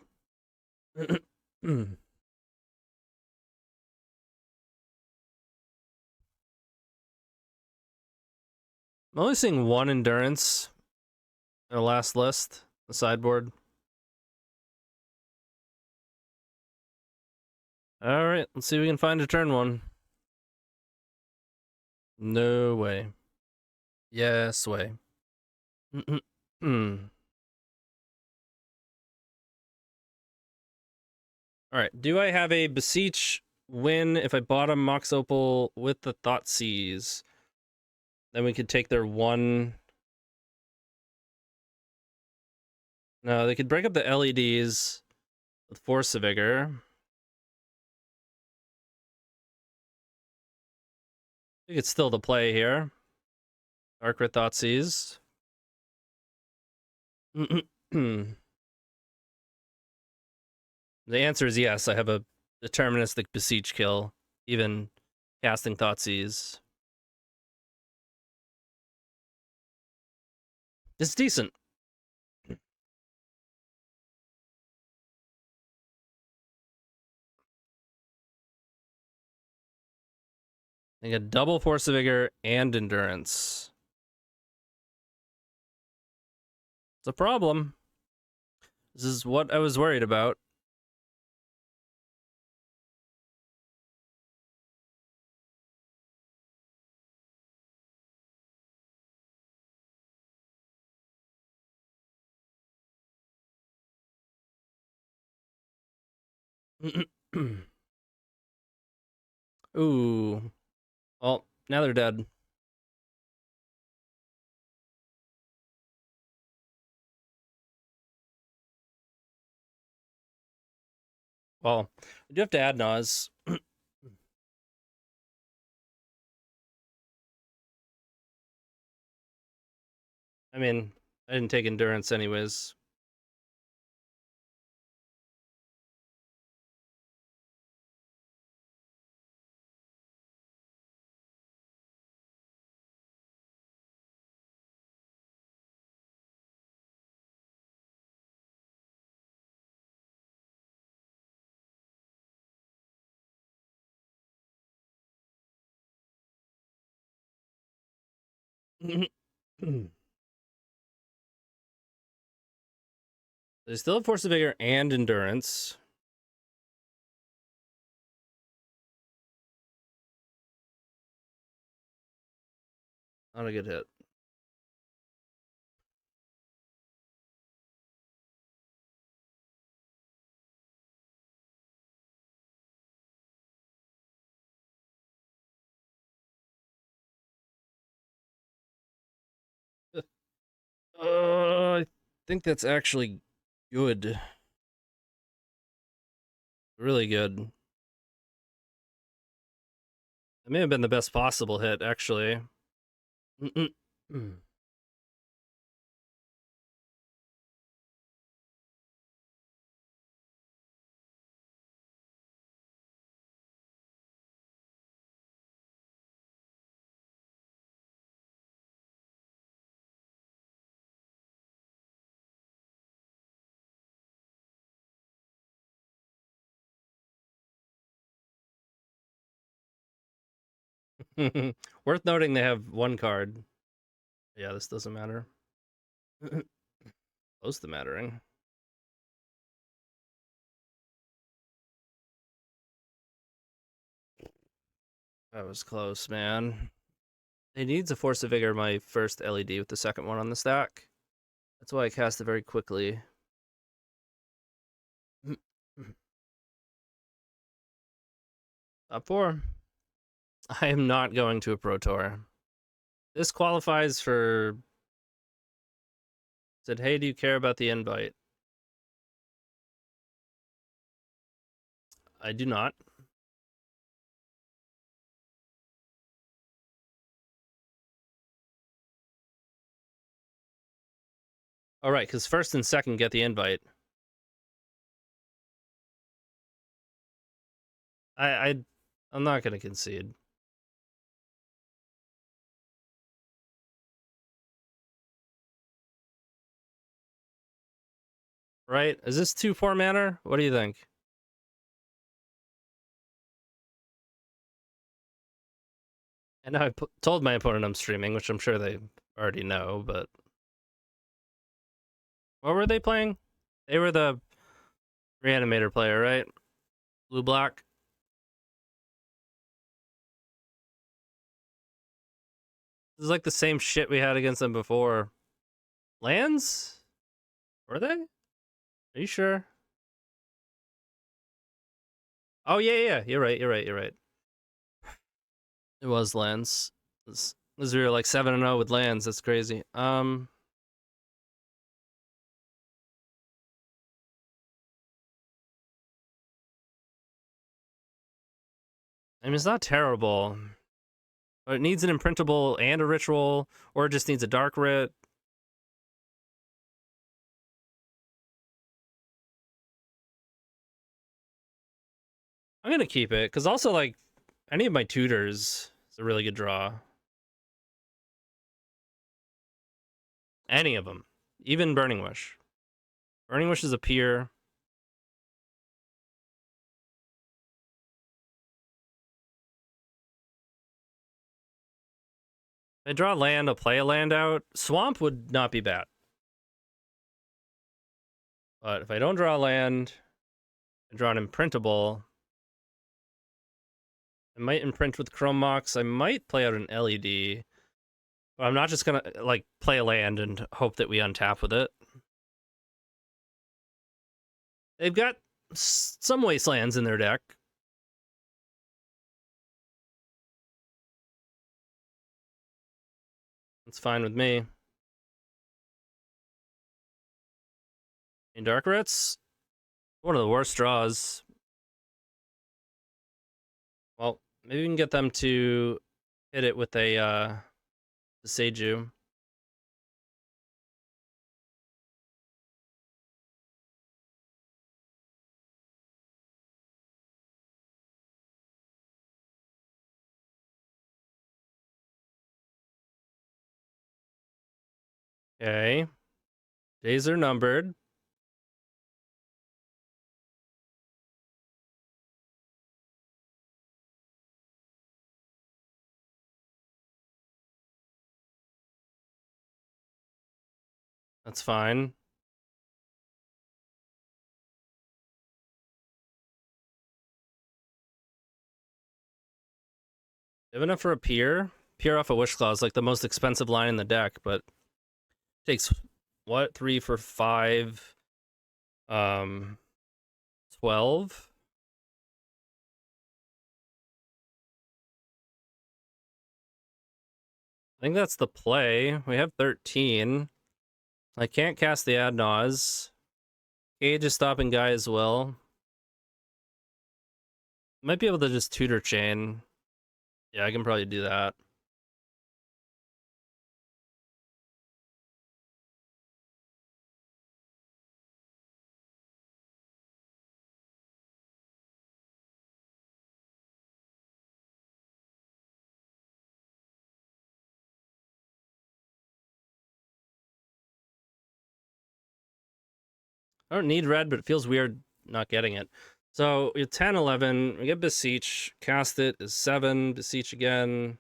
I'm only seeing one endurance in the last list, the sideboard. Alright, let's see if we can find a turn one. No way. Yes way. Alright, do I have a Beseech win if I bottom Mox Opal with the Thoughtseize? Then we could take their one. No, they could break up the LEDs with Force of Vigor. I think it's still the play here. Dark Red Thoughtseize. The answer is yes. I have a deterministic Beseech kill, even casting Thoughtseize. It's decent. I get double Force of Vigor and Endurance. It's a problem. This is what I was worried about. Ooh. Well, now they're dead. Well, I do have to add Naz. I mean, I didn't take Endurance anyways. They still have Force of Vigor and Endurance. Not a good hit. I think that's actually good. Really good. It may have been the best possible hit, actually. Worth noting they have one card. Yeah, this doesn't matter. Close to mattering. That was close, man. It needs a Force of Vigor, my first LED with the second one on the stack. That's why I cast it very quickly. Top 4. I am not going to a Pro Tour. This qualifies for... Said, hey, do you care about the invite? I do not. All right, because first and second get the invite. I'm not going to concede. Right? Is this 2/4 mana? What do you think? And I told my opponent I'm streaming, which I'm sure they already know, but... What were they playing? They were the Reanimator player, right? Blue-black? This is like the same shit we had against them before. Lands? Were they? Are you sure? Oh, yeah. You're right. It was lands. This we were like 7-0 with lands. That's crazy. I mean, it's not terrible. But it needs an imprintable and a ritual, or it just needs a dark writ. I'm gonna keep it, because also, like, any of my tutors is a really good draw. Any of them. Even Burning Wish. Burning Wish is a peer. If I draw land, I'll play a land out. Swamp would not be bad. But if I don't draw land, I draw an imprintable. I might imprint with Chrome Mox. I might play out an LED. But I'm not just gonna, like, play a land and hope that we untap with it. They've got some wastelands in their deck. It's fine with me. In Dark Rits, one of the worst draws. Well, maybe we can get them to hit it with a Seiju. Okay. Days are numbered. That's fine. You have enough for a Pier? Pier off a Wishclaw is like the most expensive line in the deck, but takes what? 3 for 5. 12. I think that's the play. We have 13. I can't cast the Ad Nauseam. Cage is stopping Gaea as well. Might be able to just tutor chain. Yeah, I can probably do that. I don't need red, but it feels weird not getting it. So we have 10, 11. We get Beseech. Cast it is 7. Beseech again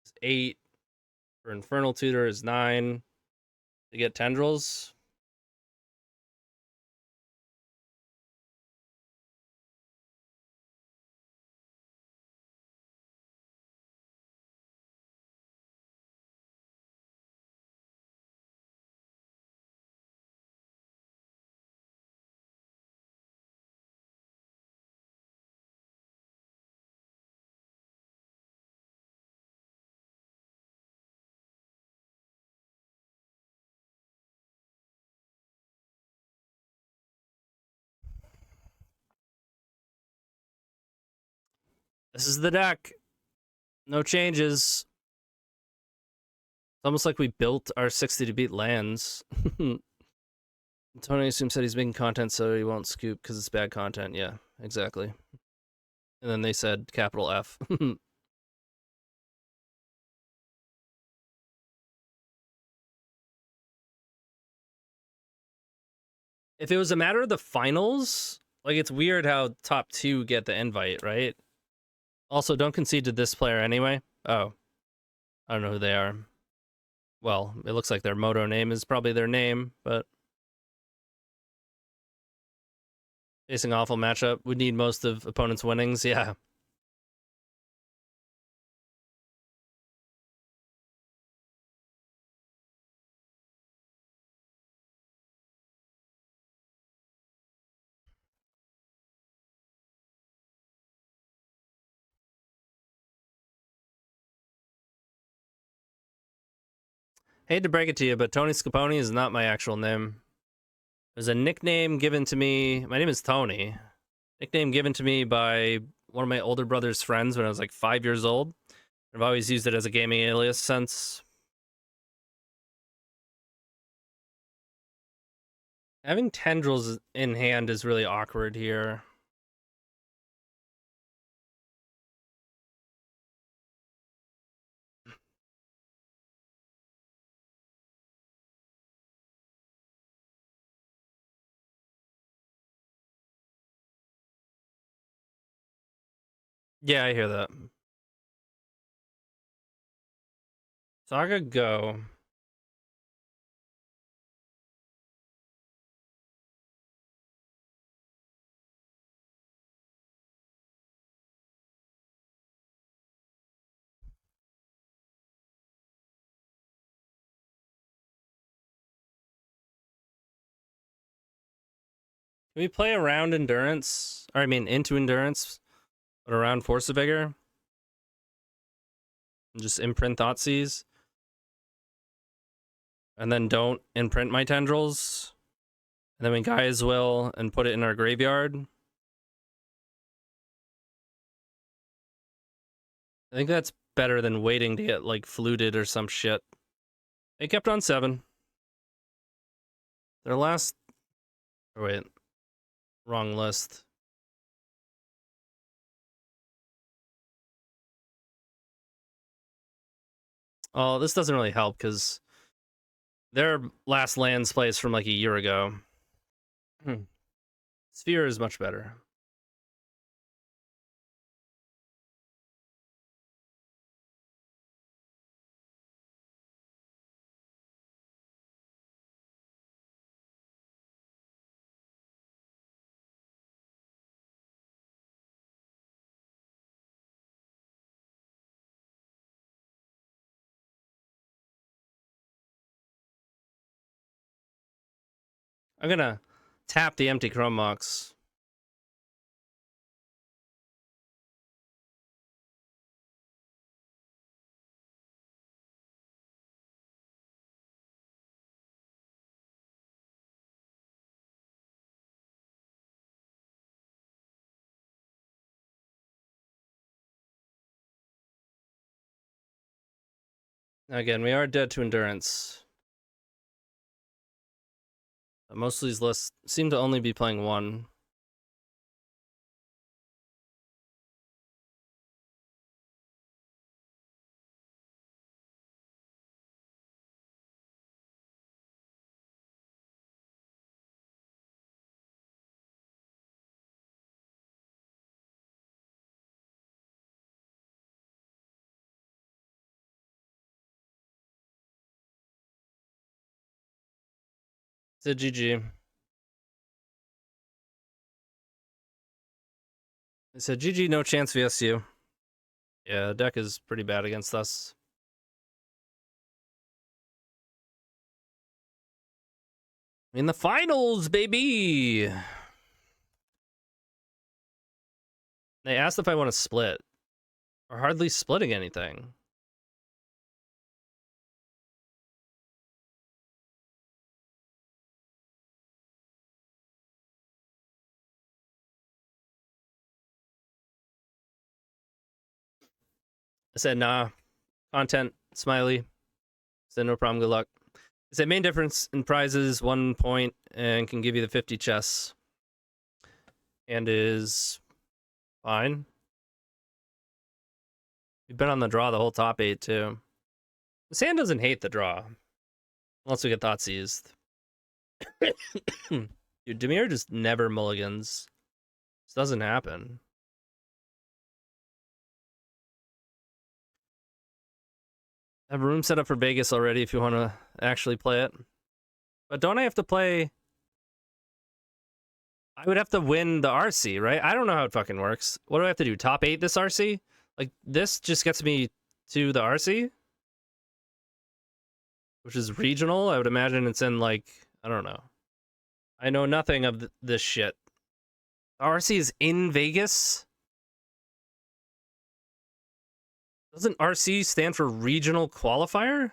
is 8. For Infernal Tutor is 9. To get Tendrils. This is the deck. No changes. It's almost like we built our 60 to beat lands. TonyScapone said he's making content so he won't scoop because it's bad content. Yeah, exactly. And then they said capital F. If it was a matter of the finals, like it's weird how top 2 get the invite, right? Also, don't concede to this player anyway. Oh, I don't know who they are. Well, it looks like their moto name is probably their name, but facing awful matchup. Would need most of opponents' winnings. Yeah. Hate to break it to you, but TonyScapone is not my actual name. There's a nickname given to me. My name is Tony. Nickname given to me by one of my older brother's friends when I was like 5 years old. I've always used it as a gaming alias since. Having Tendrils in hand is really awkward here. Yeah, I hear that. Saga go. Can we play around endurance? Or I mean into endurance, but around force of vigor? And just imprint Thoughtseize? And then don't imprint my tendrils? And then we Gaia's Will and put it in our graveyard? I think that's better than waiting to get like fluted or some shit. They kept on 7. Their last... Oh, wait. Wrong list. Oh, this doesn't really help because their last lands plays from like a year ago. Sphere is much better. I'm gonna tap the empty Chrome Mox. Again, we are dead to endurance. Most of these lists seem to only be playing one. It's a GG. It's a GG, no chance VSU. Yeah, the deck is pretty bad against us. In the finals, baby! They asked if I want to split. We're hardly splitting anything. I said, nah. Content, smiley. I said, no problem, good luck. I said, main difference in prizes, 1 point, and can give you the 50 chess. And is fine. We've been on the draw the whole top 8, too. The sand doesn't hate the draw. Unless we get Thoughtseize. Dude, Dimir just never mulligans. This doesn't happen. I have a room set up for Vegas already if you want to actually play it. But don't I have to play... I would have to win the RC, right? I don't know how it fucking works. What do I have to do? Top 8 this RC? Like, this just gets me to the RC? Which is regional? I would imagine it's in, like... I don't know. I know nothing of this shit. RC is in Vegas? Doesn't RC stand for Regional Qualifier?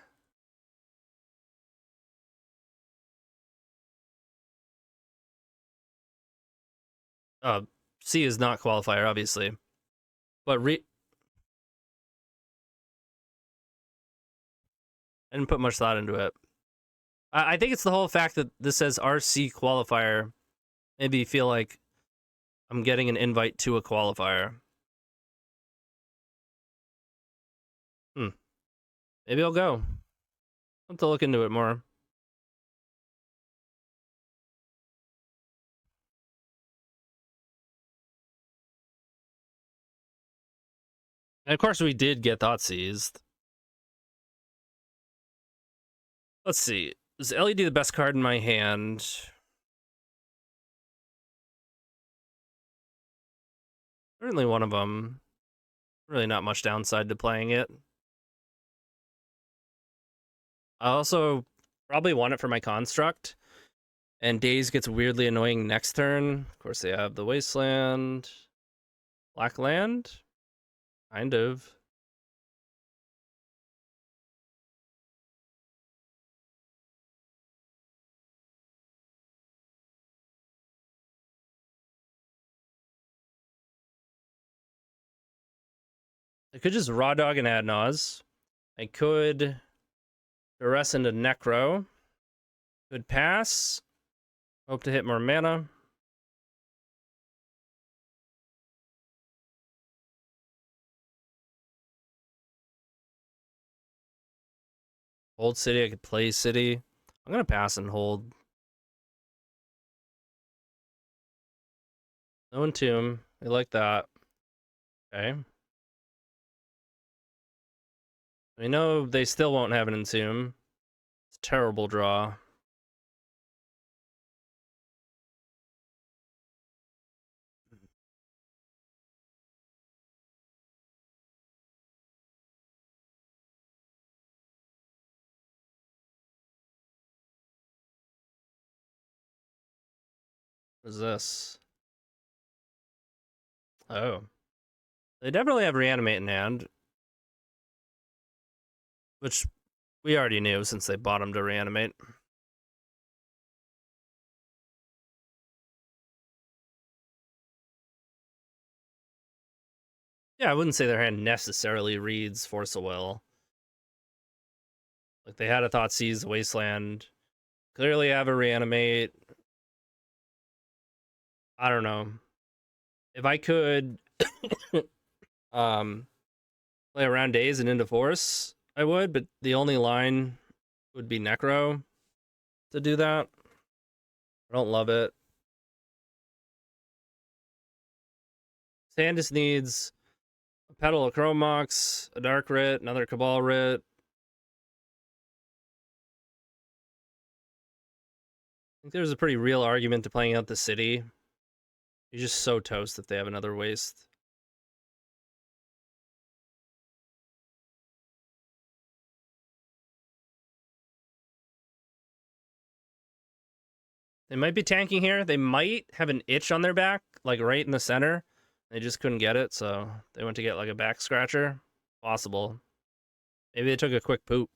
C is not qualifier, obviously. But I didn't put much thought into it. I think it's the whole fact that this says RC qualifier. Maybe you feel like I'm getting an invite to a qualifier. Maybe I'll go. I'll have to look into it more. And of course we did get Thoughtseize. Let's see. Is LED the best card in my hand? Certainly one of them. Really not much downside to playing it. I also probably want it for my construct. And Daze gets weirdly annoying next turn. Of course, they have the Wasteland. Black Land? Kind of. I could just Raw Dog and Ad Nauseam. I could Duress into Necro. Could pass. Hope to hit more mana. Hold City, I could play City. I'm gonna pass and hold. No Entomb. I like that. Okay. I know they still won't have an Entomb. It's a terrible draw. What is this? Oh. They definitely have Reanimate in hand. Which we already knew since they bottomed to Reanimate. Yeah, I wouldn't say their hand necessarily reads Force of Will. Like, they had a Thoughtseize, Wasteland. Clearly have a Reanimate. I don't know. If I could play around Days and into Force, I would, but the only line would be Necro to do that. I don't love it. Sand just needs a Petal of Chrome Mox, a Dark Writ, another Cabal Writ. I think there's a pretty real argument to playing out the city. You're just so toast if they have another waste. They might be tanking here. They might have an itch on their back, like right in the center. They just couldn't get it, so they went to get like a back scratcher. Possible. Maybe they took a quick poop.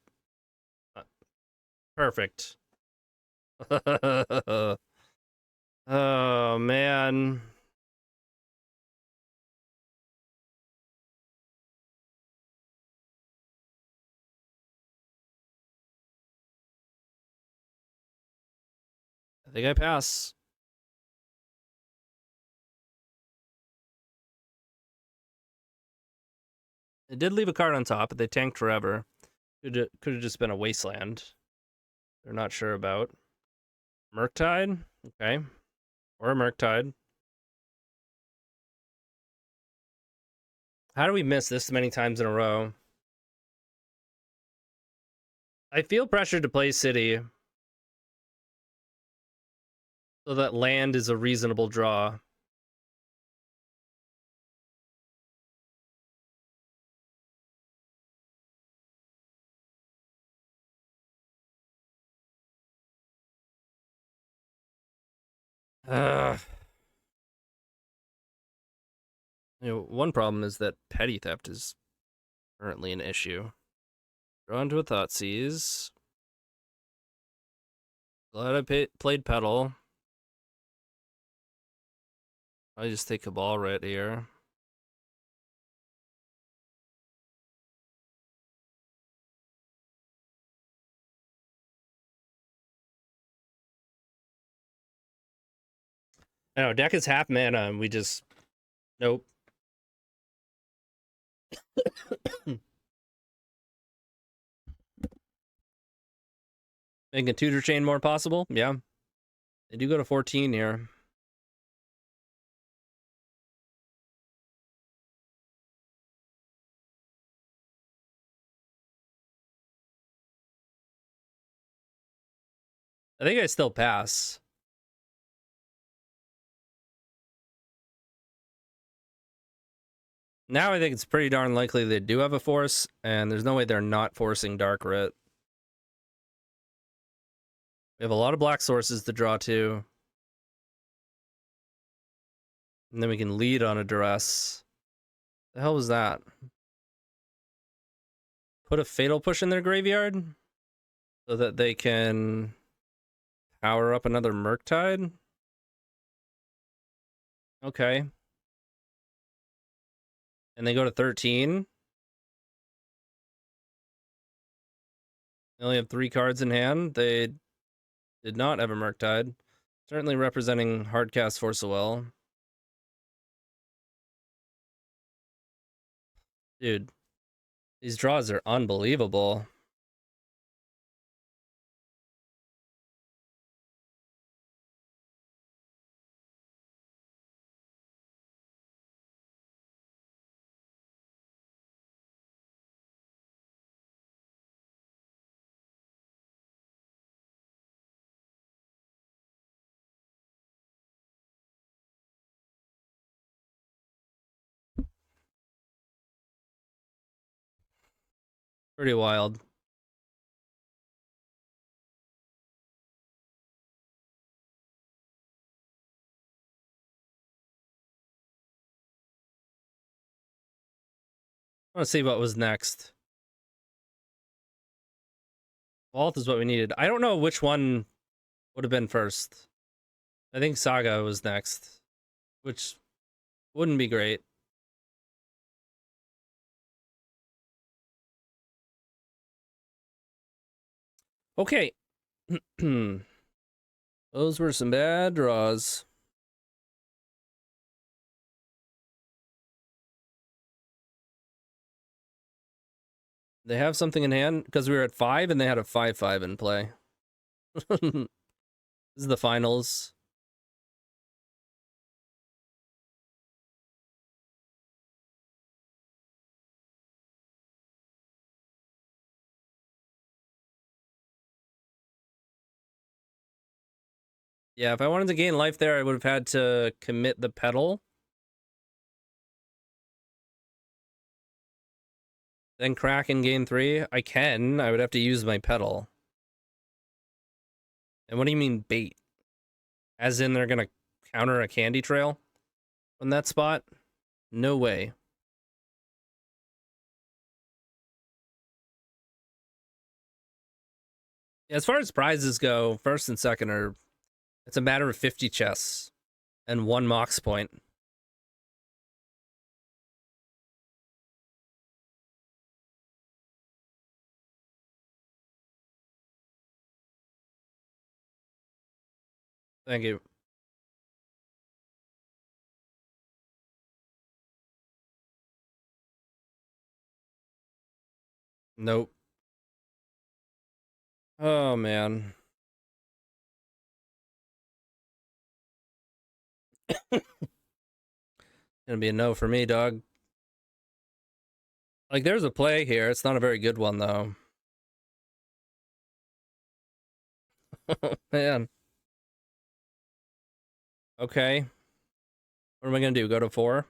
Perfect. Oh, man. I think I pass. It did leave a card on top, but they tanked forever. Could have just been a wasteland. They're not sure about. Murktide? Okay. Or a Murktide. How do we miss this many times in a row? I feel pressured to play City so that land is a reasonable draw. You know, one problem is that petty theft is currently an issue. Draw into a Thoughtseize. Glad I played Petal. I just take Cabal right here. I know, deck is half mana and we just... Nope. Making a tutor chain more possible? Yeah. They do go to 14 here. I think I still pass. Now I think it's pretty darn likely they do have a force, and there's no way they're not forcing Dark Writ. We have a lot of black sources to draw to. And then we can lead on a duress. The hell was that? Put a Fatal Push in their graveyard so that they can power up another Murktide? Okay. And they go to 13. They only have 3 cards in hand. They did not have a Murktide. Certainly representing Hardcast Force of Will. Dude, these draws are unbelievable. Pretty wild. I want to see what was next. Vault is what we needed. I don't know which one would have been first. I think Saga was next, which wouldn't be great. Okay. Those were some bad draws. They have something in hand because we were at 5 and they had a 5/5 in play. This is the finals. Yeah, if I wanted to gain life there, I would have had to commit the pedal. Then crack in game 3. I can. I would have to use my pedal. And what do you mean bait? As in they're going to counter a candy trail on that spot? No way. As far as prizes go, first and second are... It's a matter of 50 chests and 1 mox point. Thank you. Nope. Oh, man. Gonna be a no for me, dog. Like, there's a play here. It's not a very good one, though. Man. Okay. What am I gonna do? Go to 4?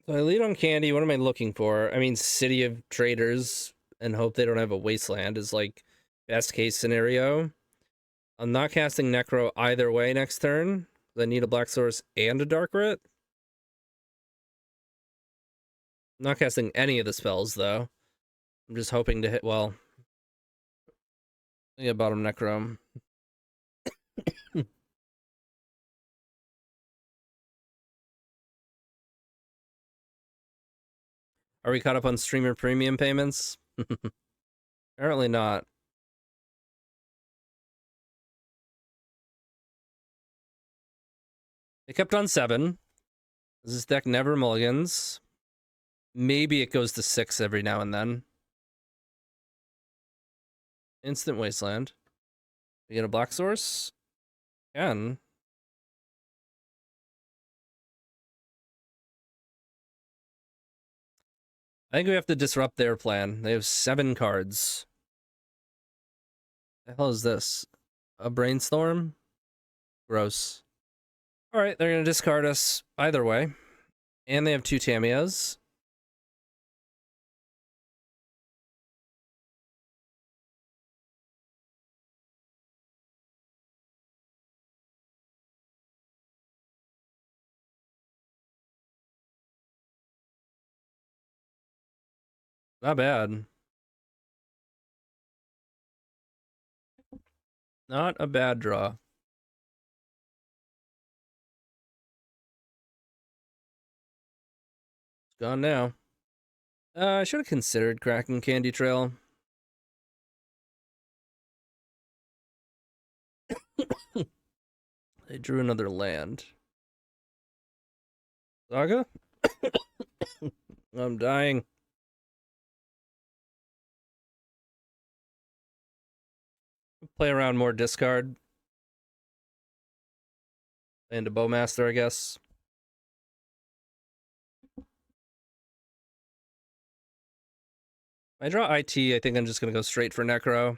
So I lead on candy. What am I looking for? I mean, City of Traders and hope they don't have a wasteland is like best case scenario. I'm not casting Necro either way next turn. I need a Black Source and a Dark Rit. I'm not casting any of the spells though. I'm just hoping to hit well. Yeah, bottom Necro. Are we caught up on streamer premium payments? Apparently not. They kept on 7. This deck never mulligans. Maybe it goes to 6 every now and then. Instant Wasteland. We get a Black Source? Can. I think we have to disrupt their plan. They have 7 cards. The hell is this? A Brainstorm? Gross. Alright, they're gonna discard us either way. And they have 2 Tamias. Not bad. Not a bad draw. It's gone now. I should have considered cracking Candy Trail. They drew another land. Saga? I'm dying. Play around more discard. And a Bowmaster, I guess. I draw IT, I think I'm just gonna go straight for Necro.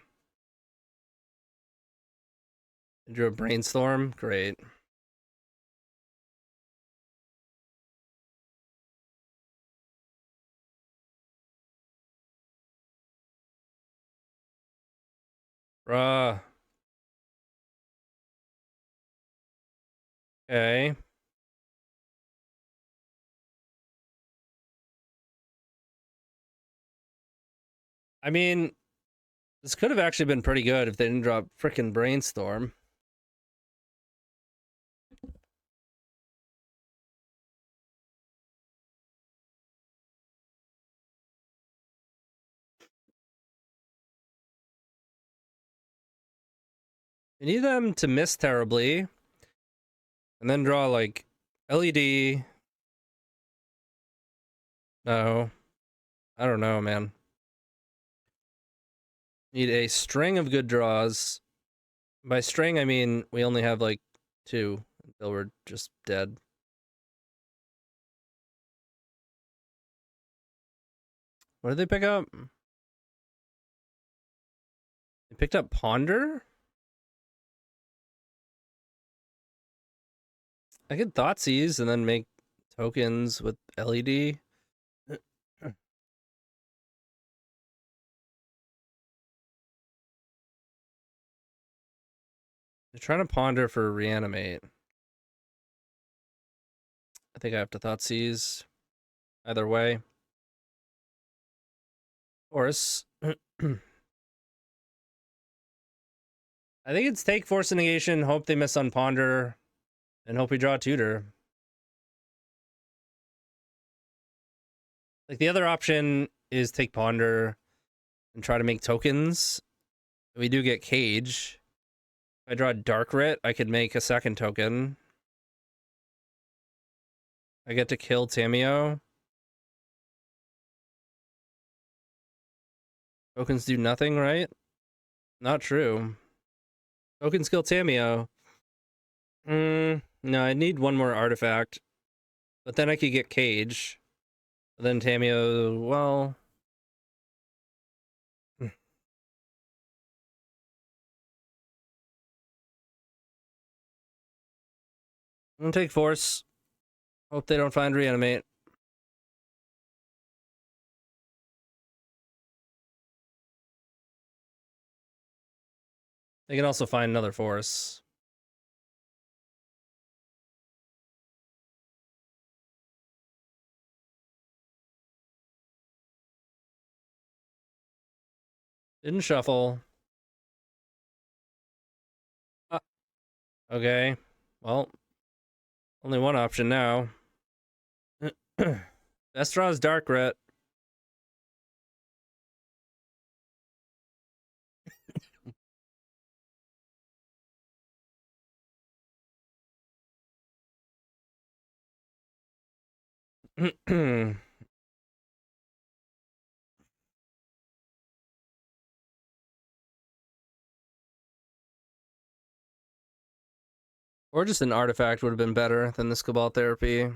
I drew a Brainstorm, great. Bruh. Okay. I mean, this could have actually been pretty good if they didn't drop frickin' Brainstorm. You need them to miss terribly, and then draw, like, LED. No. I don't know, man. Need a string of good draws. By string, I mean we only have, like, 2 until we're just dead. What did they pick up? They picked up Ponder? I could Thoughtseize and then make tokens with LED. They're trying to Ponder for Reanimate. I think I have to Thoughtseize. Either way. Of course. I think it's take Force of Negation, hope they miss on Ponder, and hope we draw a Tutor. Like, the other option is take Ponder and try to make tokens. We do get Cage. If I draw Dark Writ, I could make a second token. I get to kill Tamiyo. Tokens do nothing, right? Not true. Tokens kill Tamiyo. No, I need one more artifact. But then I could get Cage. But then Tamiyo, well... I'm gonna take Force. Hope they don't find Reanimate. They can also find another Force. Didn't shuffle. Okay. Well, only one option now. Best draw is Dark Writ. Or just an artifact would have been better than this Cabal Therapy.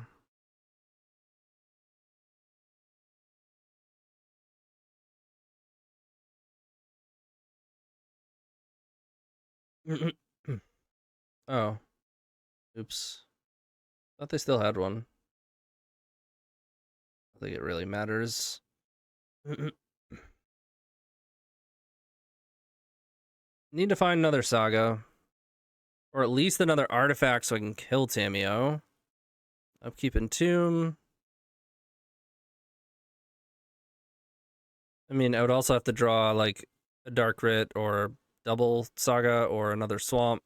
Oh. Oops. Thought they still had one. I think it really matters. Need to find another Saga. Or at least another artifact so I can kill Tamiyo. Upkeep and Tomb. I mean, I would also have to draw, like, a Dark Writ or double Saga or another Swamp.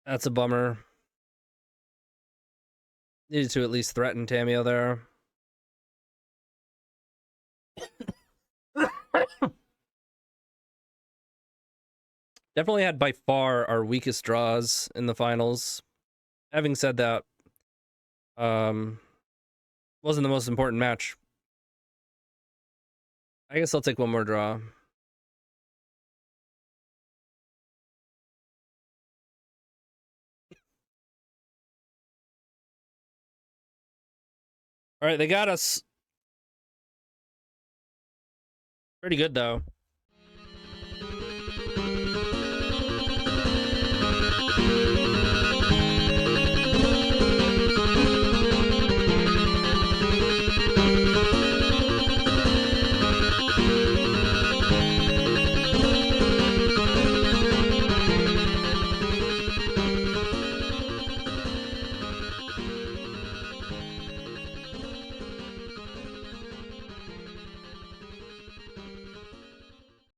That's a bummer. Needed to at least threaten Tamiyo there. Definitely had by far our weakest draws in the finals. Having said that, wasn't the most important match. I guess I'll take one more draw. All right, they got us. Pretty good, though.